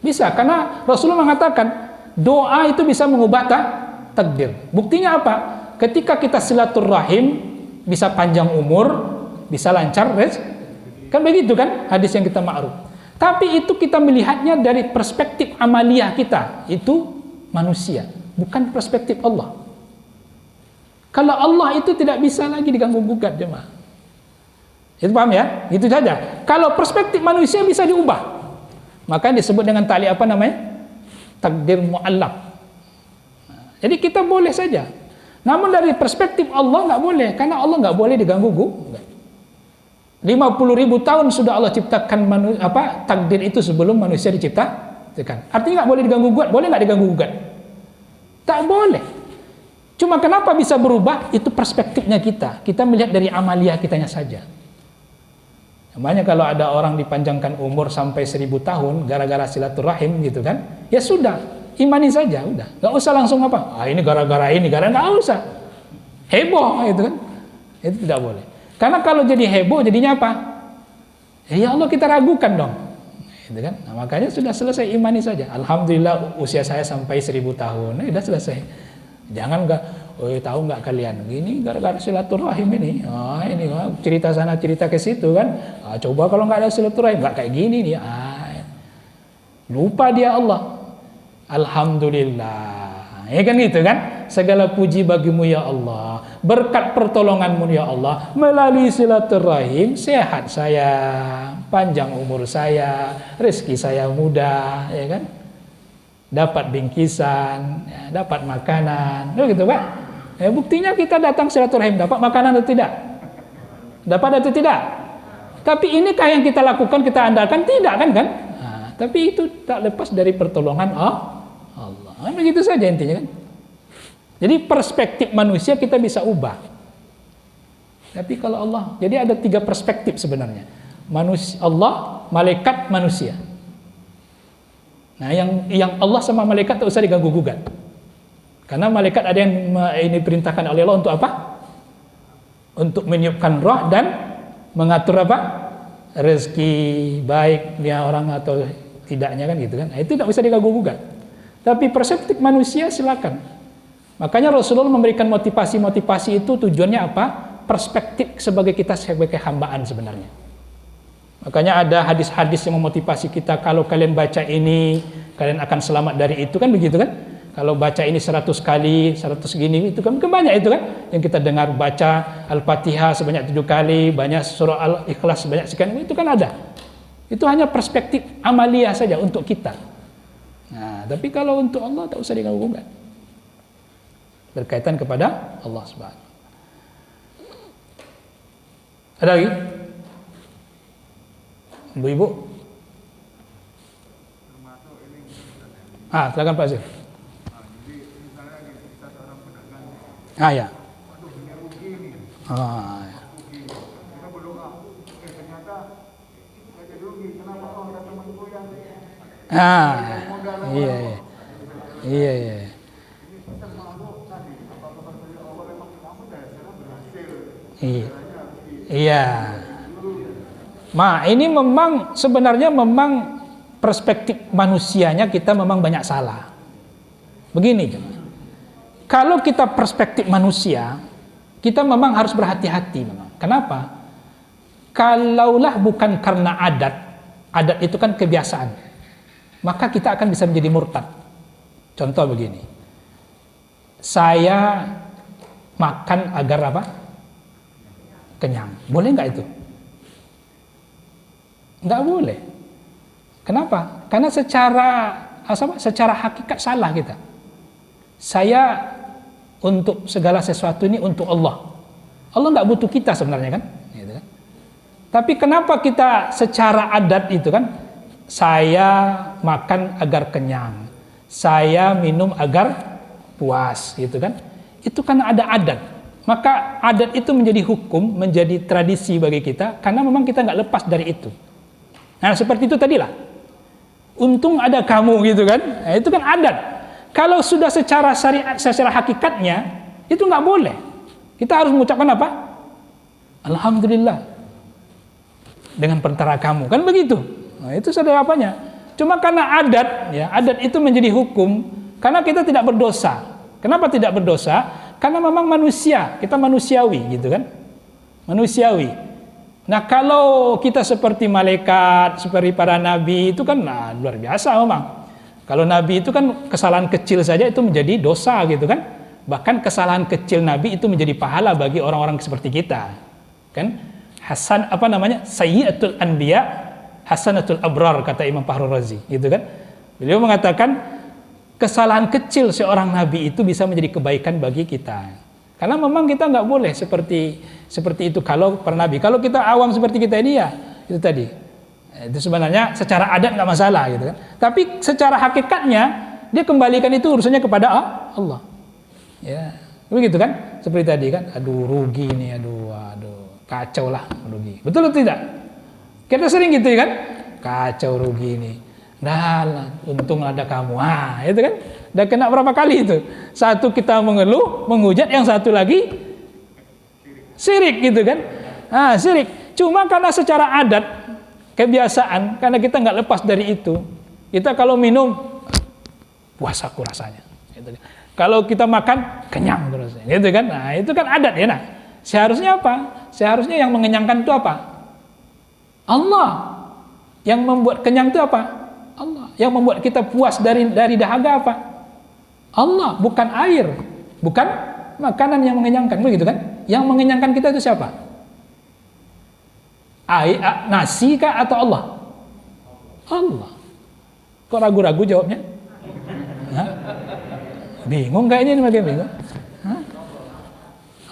Bisa, karena Rasulullah mengatakan doa itu bisa mengubah takdir. Buktinya apa? Ketika kita silaturahim, bisa panjang umur, bisa lancar rezeki. Kan begitu kan hadis yang kita ma'ruf. Tapi itu kita melihatnya dari perspektif amaliyah kita, itu manusia, bukan perspektif Allah. Kalau Allah itu tidak bisa lagi diganggu gugat, jemaah. Itu paham ya? Itu saja. Kalau perspektif manusia bisa diubah. Maka disebut dengan tali apa namanya? Takdir mu'allaq. Jadi kita boleh saja. Namun dari perspektif Allah nggak boleh, karena Allah nggak boleh diganggu gugat. 50.000 tahun sudah Allah ciptakan takdir itu sebelum manusia diciptakan. Artinya nggak boleh diganggu gugat. Boleh nggak diganggu gugat? Tak boleh. Cuma kenapa bisa berubah? Itu perspektifnya kita. Kita melihat dari amalia kitanya saja. Namanya kalau ada orang dipanjangkan umur sampai 1000 tahun gara-gara silaturahim gitu kan, ya sudah, imani saja, udah. Nggak usah langsung ini gara-gara nggak usah. Heboh gitu kan. Itu tidak boleh. Karena kalau jadi heboh jadinya apa? Ya Allah, kita ragukan dong. Gitu kan? Nah, makanya sudah selesai, imani saja. Alhamdulillah usia saya sampai 1000 tahun. Sudah selesai. Jangan tahu nggak kalian? Gini gara-gara silaturahim ini. Ini cerita sana cerita ke situ kan. Coba kalau nggak ada silaturahim nggak kayak gini nih. Lupa dia Allah. Alhamdulillah. Ya kan gitu kan? Segala puji bagimu ya Allah. Berkat pertolonganmu ya Allah, melalui silaturahim sehat saya, panjang umur saya, rezeki saya mudah, ya kan? Dapat bingkisan, ya, dapat makanan, gitu Pak. Ya, buktinya kita datang silaturahim dapat makanan atau tidak? Dapat atau tidak? Tapi inikah yang kita lakukan, kita andalkan? Tidak kan? Nah, tapi itu tak lepas dari pertolongan Allah. Begitu saja intinya kan. Jadi perspektif manusia kita bisa ubah. Tapi kalau Allah, jadi ada 3 perspektif sebenarnya. Manusia, Allah, malaikat, manusia. Nah, yang Allah sama malaikat tak usah diganggu gugat. Karena malaikat ada yang ini perintahkan oleh Allah untuk apa? Untuk meniupkan roh dan mengatur rezeki baik dia orang atau tidaknya kan gitu kan. Nah, itu tidak bisa diganggu gugat. Tapi perspektif manusia silakan. Makanya Rasulullah memberikan motivasi-motivasi itu tujuannya apa? Perspektif sebagai kita sebagai hambaan sebenarnya. Makanya ada hadis-hadis yang memotivasi kita, kalau kalian baca ini, kalian akan selamat dari itu kan begitu kan? Kalau baca ini 100 kali, 100 gini, itu kan banyak itu kan? Yang kita dengar baca Al-Fatihah sebanyak 7 kali, banyak surah Al-Ikhlas sebanyak sekian, itu kan ada. Itu hanya perspektif amaliyah saja untuk kita. Nah, tapi kalau untuk Allah tak usah diganggu-gugat. Berkaitan kepada Allah Subhanahu. Ada lagi? Ibu-ibu? Silakan Pak Zul. Jadi misalnya kita seorang pedagang. Ya. Waduh, punya rugi nih. Ya. Kita berdoa. Ternyata nggak jadi rugi. Kenapa ada temanku yang Iya. Iya. Ini memang sebenarnya perspektif manusianya kita memang banyak salah. Begini, kalau kita perspektif manusia, kita memang harus berhati-hati memang. Kenapa? Kalaulah bukan karena adat itu kan kebiasaan, maka kita akan bisa menjadi murtad. Contoh begini, saya makan agar apa? Kenyang. Boleh nggak itu? Nggak boleh. Kenapa? Karena secara hakikat salah kita. Saya untuk segala sesuatu ini untuk Allah. Allah nggak butuh kita sebenarnya kan, gitu kan. Tapi kenapa kita secara adat itu kan, saya makan agar kenyang, saya minum agar puas, gitu kan. Itu karena ada adat. Maka adat itu menjadi hukum, menjadi tradisi bagi kita, karena memang kita nggak lepas dari itu. Nah seperti itu tadilah. Untung ada kamu gitu kan. Nah, itu kan adat. Kalau sudah secara syariat, secara hakikatnya, itu nggak boleh. Kita harus mengucapkan apa? Alhamdulillah. Dengan perantara kamu. Kan begitu. Nah, itu sudah apanya. Cuma karena adat, ya, adat itu menjadi hukum, karena kita tidak berdosa. Kenapa tidak berdosa? Karena memang manusia, kita manusiawi gitu kan. Manusiawi. Nah kalau kita seperti malaikat, seperti para nabi itu kan luar biasa memang. Kalau nabi itu kan kesalahan kecil saja itu menjadi dosa gitu kan. Bahkan kesalahan kecil nabi itu menjadi pahala bagi orang-orang seperti kita. Kan? Hasan apa namanya? Sayyi'atul anbiya, hasanatul abrar kata Imam Fakhrul Razi, gitu kan. Beliau mengatakan kesalahan kecil seorang nabi itu bisa menjadi kebaikan bagi kita. Karena memang kita nggak boleh seperti itu kalau para nabi. Kalau kita awam seperti kita ini ya itu tadi. Itu sebenarnya secara adat nggak masalah gitu kan. Tapi secara hakikatnya dia kembalikan itu urusannya kepada Allah. Ya, begitu kan? Seperti tadi kan. Aduh rugi nih, aduh kacau lah rugi. Betul atau tidak? Kita sering gitu kan? Kacau rugi ini. Nah, untung ada kamu. Itu kan. Udah kena berapa kali itu? Satu kita mengeluh, menghujat, yang satu lagi syirik gitu kan. Syirik. Cuma karena secara adat, kebiasaan, karena kita nggak lepas dari itu. Kita kalau minum puas aku rasanya. Gitu kan. Kalau kita makan kenyang terus. Gitu kan. Nah, itu kan adat ya. Nah, seharusnya apa? Seharusnya yang mengenyangkan itu apa? Allah. Yang membuat kenyang itu apa? Allah. Yang membuat kita puas dari dahaga apa? Allah, bukan air, bukan makanan yang mengenyangkan, begitu kan? Yang mengenyangkan kita itu siapa? Air, nasi kah atau Allah? Allah. Kok ragu-ragu jawabnya? Bingung kayaknya ini, makin bingung.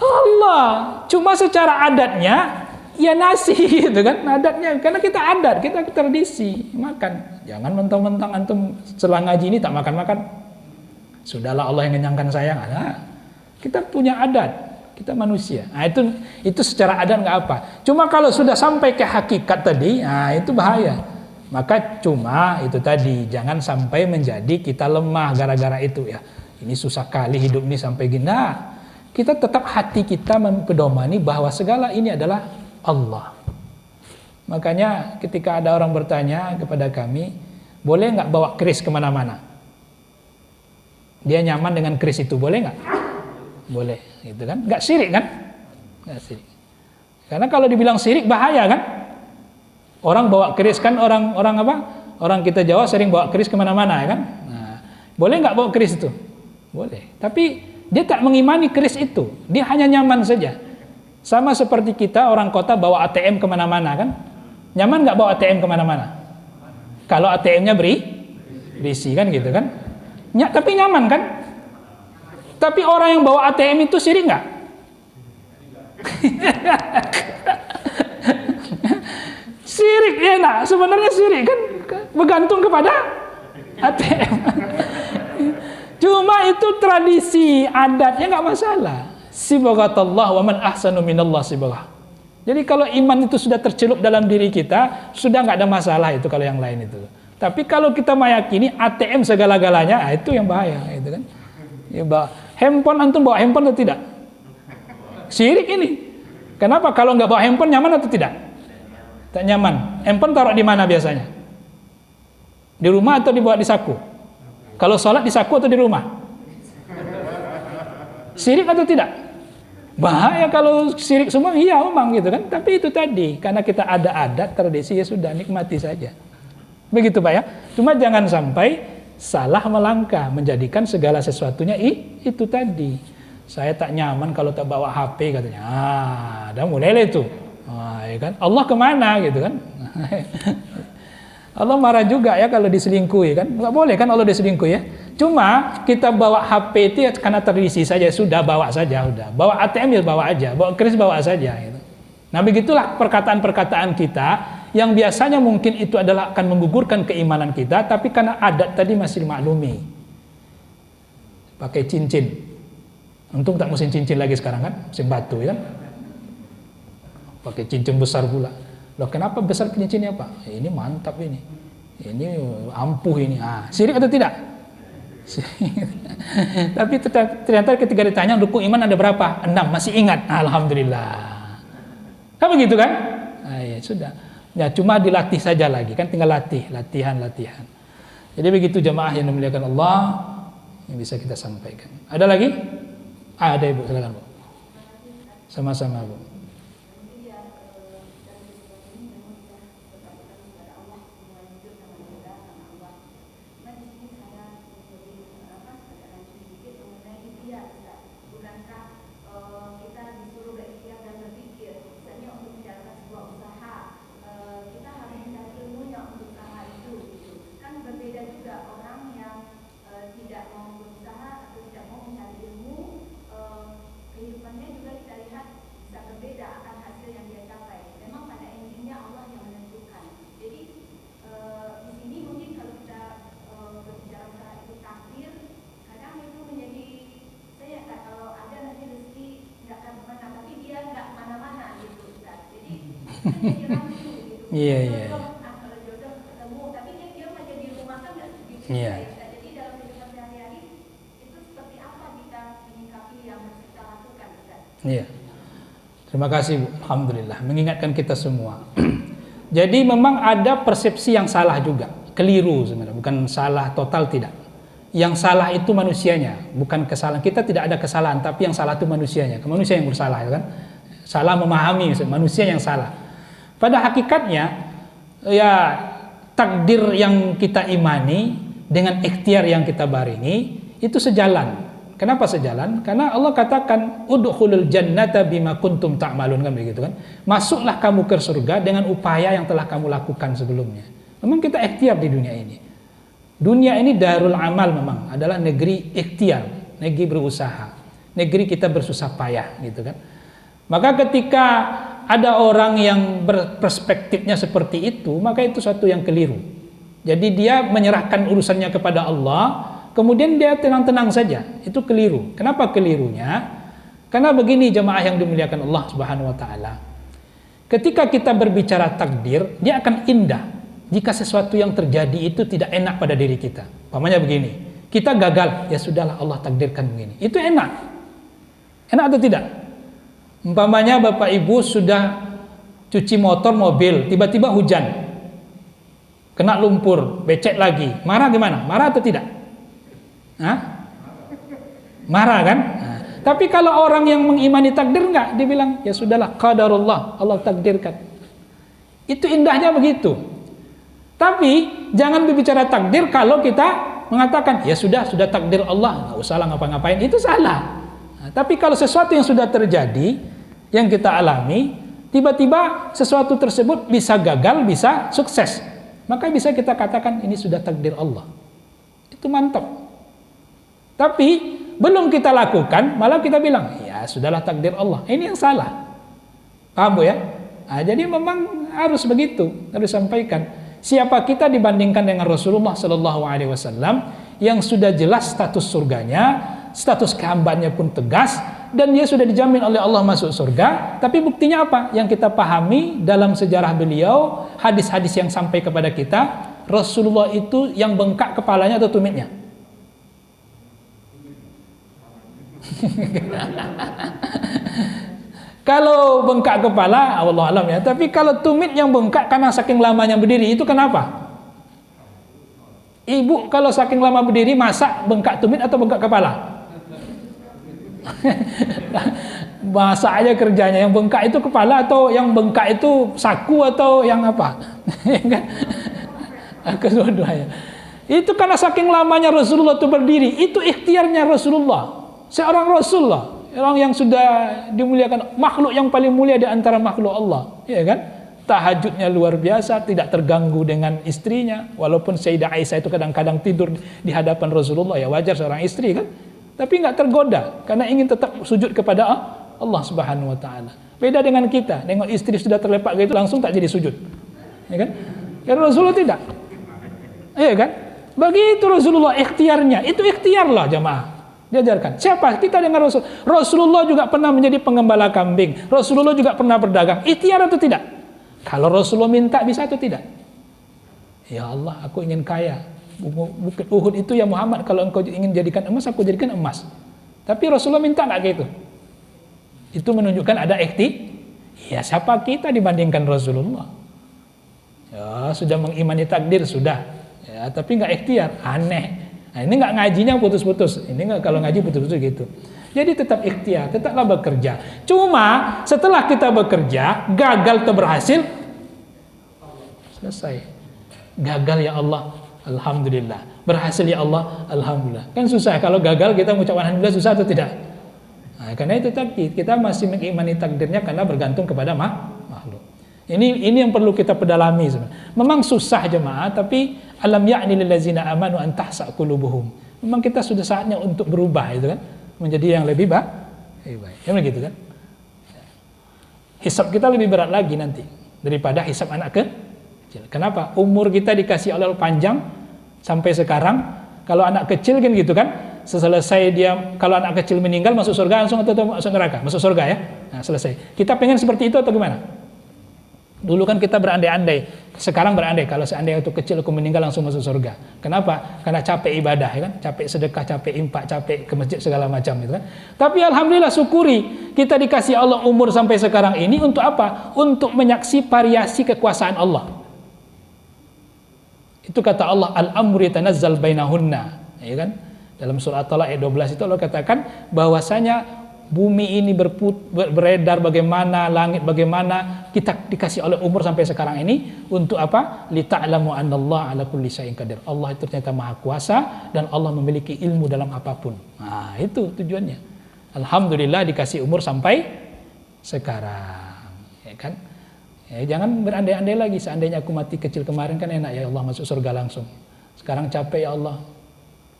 Allah. Cuma secara adatnya ya nasi gitu kan, adatnya karena kita adat, kita tradisi makan. Jangan mentang-mentang antum setelah ngaji ini tak makan-makan. Sudahlah Allah yang mengenyangkan saya. Kita punya adat, kita manusia. Nah, itu secara adat nggak apa. Cuma kalau sudah sampai ke hakikat tadi, itu bahaya. Maka cuma itu tadi, jangan sampai menjadi kita lemah gara-gara itu ya. Ini susah kali hidup ini sampai gini. Kita tetap hati kita mempedomani bahwa segala ini adalah Allah. Makanya ketika ada orang bertanya kepada kami, boleh nggak bawa keris kemana-mana? Dia nyaman dengan keris itu, boleh nggak? Boleh, gitu kan? Nggak syirik kan? Nggak syirik. Karena kalau dibilang syirik bahaya kan? Orang bawa keris kan orang apa? Orang kita Jawa sering bawa keris kemana-mana ya kan? Nah, boleh nggak bawa keris itu? Boleh. Tapi dia tak mengimani keris itu. Dia hanya nyaman saja. Sama seperti kita orang kota bawa ATM kemana-mana kan? Nyaman nggak bawa ATM kemana-mana? Kalau ATM-nya berisi kan gitu kan? Tapi nyaman kan? Tapi orang yang bawa ATM itu syirik nggak? Syirik ya nak, sebenarnya syirik kan bergantung kepada ATM. Cuma itu tradisi, adatnya nggak masalah. Sibghatallah wa man ahsanu minallah sibghah. Jadi kalau iman itu sudah tercelup dalam diri kita, sudah nggak ada masalah itu kalau yang lain itu. Tapi kalau kita meyakini ATM segala-galanya, itu yang bahaya, itu kan. Ya, handphone antum bawa handphone atau tidak? Syirik ini. Kenapa? Kalau nggak bawa handphone nyaman atau tidak? Tak nyaman. Handphone taruh di mana biasanya? Di rumah atau dibawa di saku? Kalau sholat di saku atau di rumah? Syirik atau tidak? Bahaya kalau syirik semua, iya memang gitu kan. Tapi itu tadi, karena kita ada adat, tradisi, ya sudah nikmati saja. Begitu Pak ya. Cuma jangan sampai salah melangkah, menjadikan segala sesuatunya itu tadi. Saya tak nyaman kalau tak bawa HP katanya. Dah mulai itu. Ya kan? Allah kemana gitu kan? Allah marah juga ya kalau diselingkuhi kan. Nggak boleh kan Allah diselingkuhi ya. Cuma kita bawa HP itu ya karena tradisi saja, sudah bawa saja udah. Bawa ATM ya bawa aja, bawa kris bawa saja gitu. Nah begitulah perkataan-perkataan kita yang biasanya mungkin itu adalah akan menggugurkan keimanan kita, tapi karena adat tadi masih dimaklumi. Pakai cincin. Untung tak musim cincin lagi sekarang kan, musim batu ya kan. Pakai cincin besar pula. Loh kenapa besar cincinnya Pak? Ini mantap ini. Ini ampuh ini. Ah, syirik atau tidak? Tapi ternyata ketika ditanya rukun iman ada berapa? 6, masih ingat. Alhamdulillah. Kan begitu kan? Nah, ya sudah. Ya cuma dilatih saja lagi kan, tinggal latihan. Jadi begitu jamaah yang dimuliakan Allah yang bisa kita sampaikan. Ada lagi? Ada Ibu, silakan Bu. Sama-sama Bu. Iya. Iya. Jadi dalam kehidupan sehari-hari itu seperti apa kita menyikapi yang kita lakukan, Ustaz? Iya. Terima kasih Bu. Alhamdulillah mengingatkan kita semua. Jadi memang ada persepsi yang salah juga, keliru sebenarnya, bukan salah total tidak. Yang salah itu manusianya, bukan kesalahan. Kita tidak ada kesalahan, tapi yang salah itu manusianya. Manusia yang bersalah, kan? Salah memahami, manusia yang salah. Pada hakikatnya, ya takdir yang kita imani dengan ikhtiar yang kita baringi itu sejalan. Kenapa sejalan? Karena Allah katakan udkhulul jannata bima kuntum ta'malun, kan begitu kan? Masuklah kamu ke surga dengan upaya yang telah kamu lakukan sebelumnya. Memang kita ikhtiar di dunia ini. Dunia ini darul amal memang adalah negeri ikhtiar, negeri berusaha, negeri kita bersusah payah gitu kan. Maka ketika ada orang yang berperspektifnya seperti itu, maka itu suatu yang keliru. Jadi dia menyerahkan urusannya kepada Allah, kemudian dia tenang-tenang saja. Itu keliru. Kenapa kelirunya? Karena begini jemaah yang dimuliakan Allah Subhanahu wa taala. Ketika kita berbicara takdir, dia akan indah jika sesuatu yang terjadi itu tidak enak pada diri kita. Umpamanya begini, kita gagal, ya sudahlah Allah takdirkan begini. Itu enak. Enak atau tidak? Umpamanya Bapak Ibu sudah cuci motor, mobil, tiba-tiba hujan, kena lumpur, becek lagi, marah gimana? Marah atau tidak? Hah? Marah kan? Nah, tapi kalau orang yang mengimani takdir enggak, dia bilang ya sudahlah, qadarullah, Allah takdirkan. Itu indahnya begitu. Tapi jangan berbicara takdir kalau kita mengatakan ya sudah takdir Allah, nggak usah lah ngapa-ngapain, itu salah. Nah, tapi kalau sesuatu yang sudah terjadi, yang kita alami, tiba-tiba sesuatu tersebut bisa gagal, bisa sukses, maka bisa kita katakan ini sudah takdir Allah. Itu mantap. Tapi belum kita lakukan, malah kita bilang ya sudahlah takdir Allah. Ini yang salah. Paham Bu ya? Nah, jadi memang harus begitu, harus sampaikan. Siapa kita dibandingkan dengan Rasulullah Sallallahu Alaihi Wasallam yang sudah jelas status surganya, status kehambaannya pun tegas, dan dia sudah dijamin oleh Allah masuk surga. Tapi buktinya apa? Yang kita pahami dalam sejarah beliau, hadis-hadis yang sampai kepada kita, Rasulullah itu yang bengkak kepalanya atau tumitnya? Kalau bengkak kepala, Allah alam ya. Tapi kalau tumit yang bengkak karena saking lamanya berdiri, itu kenapa? Ibu kalau saking lama berdiri masak bengkak tumit atau bengkak kepala? Masak aja kerjanya. Yang bengkak itu kepala atau yang bengkak itu saku atau yang apa? Kedua-duanya. Itu karena saking lamanya Rasulullah itu berdiri. Itu ikhtiarnya Rasulullah. Seorang Rasulullah, orang yang sudah dimuliakan, makhluk yang paling mulia di antara makhluk Allah, ya kan? tahajudnya luar biasa, tidak terganggu dengan istrinya. Walaupun Sayyidah Aisyah itu kadang-kadang tidur di hadapan Rasulullah, ya wajar seorang istri kan, tapi nggak tergoda karena ingin tetap sujud kepada Allah Subhanahu wa taala. Beda dengan kita, nengok istri sudah terlepak gitu langsung tak jadi sujud. Ya kan? Karena Rasulullah tidak. Iya kan? Begitu Rasulullah ikhtiarnya, itu ikhtiarlah jamaah. Diajarkan. Siapa? Kita dengan Rasul. Rasulullah juga pernah menjadi pengembala kambing. Rasulullah juga pernah berdagang. Ikhtiar atau tidak? Kalau Rasulullah minta bisa atau tidak? Ya Allah, aku ingin kaya. Bukit Uhud itu ya Muhammad, kalau engkau ingin jadikan emas, aku jadikan emas. Tapi Rasulullah minta nggak gitu? Itu menunjukkan ada ikhtiar. Ya siapa kita dibandingkan Rasulullah? Ya sudah mengimani takdir sudah. Ya tapi nggak ikhtiar, aneh. Nah, ini nggak ngajinya putus-putus. Ini nggak, kalau ngaji putus-putus gitu. Jadi tetap ikhtiar, tetaplah bekerja. Cuma setelah kita bekerja, gagal atau berhasil, selesai. Gagal ya Allah, alhamdulillah. Berhasil ya Allah, alhamdulillah. Kan susah kalau gagal kita mengucapkan alhamdulillah, susah atau tidak? Nah, karena itu tadi kita masih mengimani takdirnya karena bergantung kepada makhluk. Ini yang perlu kita pedalami sebenarnya. Memang susah jemaah, tapi alam ya'ni lil ladzina amanu an tahsa qulubuhum. Memang kita sudah saatnya untuk berubah itu kan, menjadi yang lebih baik. Ya begitu kan? Hisab kita lebih berat lagi nanti daripada hisab anak kecil. Kenapa? Umur kita dikasih Allah panjang sampai sekarang. Kalau anak kecil kan gitu kan, selesai dia, kalau anak kecil meninggal masuk surga langsung atau masuk neraka? Masuk surga ya. Nah, selesai. Kita pengen seperti itu atau gimana? Dulu kan kita berandai-andai, sekarang berandai kalau seandainya waktu kecil aku meninggal langsung masuk surga. Kenapa? Karena capek ibadah, ya kan? Capek sedekah, capek infak, capek ke masjid segala macam itu kan. Tapi alhamdulillah syukuri kita dikasih Allah umur sampai sekarang ini untuk apa? Untuk menyaksi variasi kekuasaan Allah. Itu kata Allah, al-amru yatanazzal bainahunna, ya kan? Dalam surah At-Talaq ayat 12 itu Allah katakan bahwasanya bumi ini beredar bagaimana, langit bagaimana, kita dikasih oleh umur sampai sekarang ini untuk apa? Lita'lamu annallaha ala kulli syai'in qadir. Allah itu ternyata maha kuasa dan Allah memiliki ilmu dalam apapun. Nah, itu tujuannya. Alhamdulillah dikasih umur sampai sekarang, ya kan? Ya, jangan berandai-andai lagi, seandainya aku mati kecil kemarin kan enak ya Allah masuk surga langsung. Sekarang capek ya Allah,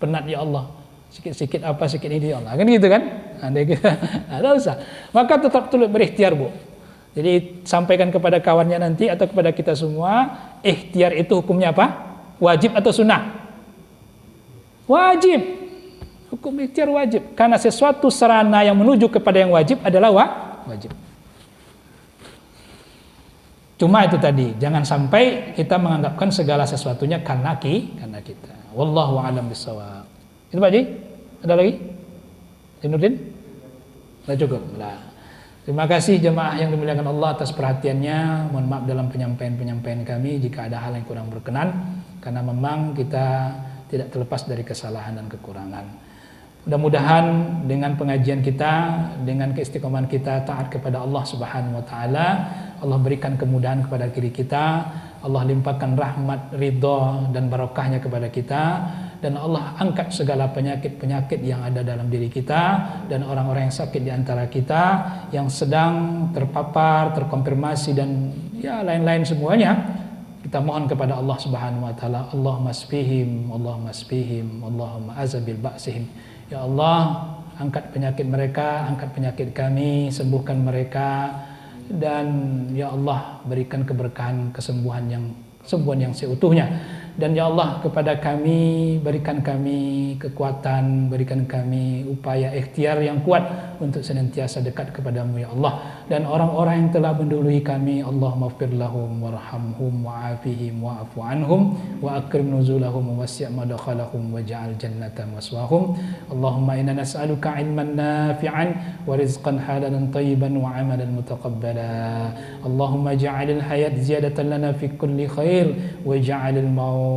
penat ya Allah, sikit-sikit apa, sikit ini ya Allah, kan gitu kan? Andai kita, ada usah. Maka tetap turut berikhtiar bu. Jadi sampaikan kepada kawannya nanti atau kepada kita semua, ikhtiar itu hukumnya apa? Wajib atau sunnah? Wajib. Hukum ikhtiar wajib. Karena sesuatu sarana yang menuju kepada yang wajib adalah wajib. Cuma itu tadi, jangan sampai kita menganggapkan segala sesuatunya karena kita. Wallahu a'lam bishawab. Itu Pak Ji? Ada lagi? Nurdin? Sudah cukup. Nah, terima kasih jemaah yang dimuliakan Allah atas perhatiannya. Mohon maaf dalam penyampaian kami jika ada hal yang kurang berkenan, karena memang kita tidak terlepas dari kesalahan dan kekurangan. Mudah-mudahan dengan pengajian kita, dengan keistiqomahan kita taat kepada Allah Subhanahu wa taala, Allah berikan kemudahan kepada diri kita, Allah limpahkan rahmat, ridha dan barokahnya kepada kita, dan Allah angkat segala penyakit-penyakit yang ada dalam diri kita dan orang-orang yang sakit di antara kita yang sedang terpapar, terkonfirmasi dan ya lain-lain semuanya. Kita mohon kepada Allah Subhanahu wa taala, Allahumma asfihim, Allahumma asfihim, Allahumma azabil ba'sihim. Ya Allah, angkat penyakit mereka, angkat penyakit kami, sembuhkan mereka, dan ya Allah berikan keberkahan, kesembuhan yang seutuhnya. Dan ya Allah kepada kami, berikan kami kekuatan, berikan kami upaya ikhtiar yang kuat untuk senantiasa dekat kepadamu ya Allah. Dan orang-orang yang telah mendahului kami, Allahumma ighfir lahum warhamhum wa'afihim wa'afu anhum wa akrim nuzulahum wa wasi' madkhalahum waj'al jannata maswahum. Allahumma inna nas'aluka ilman nafi'an wa rizqan halalan tayyiban wa amalan mutaqabbala. Allahumma ja'alil hayat ziyadatan lana fi kulli khair wa ja'alil maut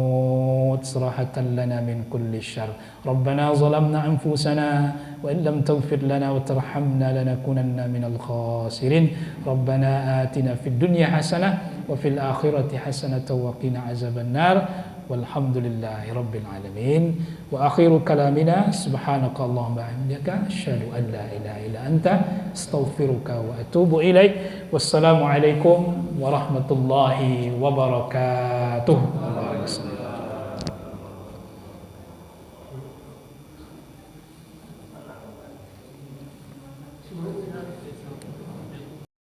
صراحة لنا من كل الشر. ربنا ظلمنا أنفسنا وإن لم تغفر لنا وترحمنا لنكونن من الخاسرين. ربنا آتنا في الدنيا حسنة وفي الآخرة حسنة وقنا عذاب النار. walhamdulillahi rabbil alamin. Wa akhiru kalamina subhanakallahumma wa bihamdika asyhadu an la ilaha illa anta astaghfiruka wa atubu ilaik. Wassalamu alaikum warahmatullahi wabarakatuh.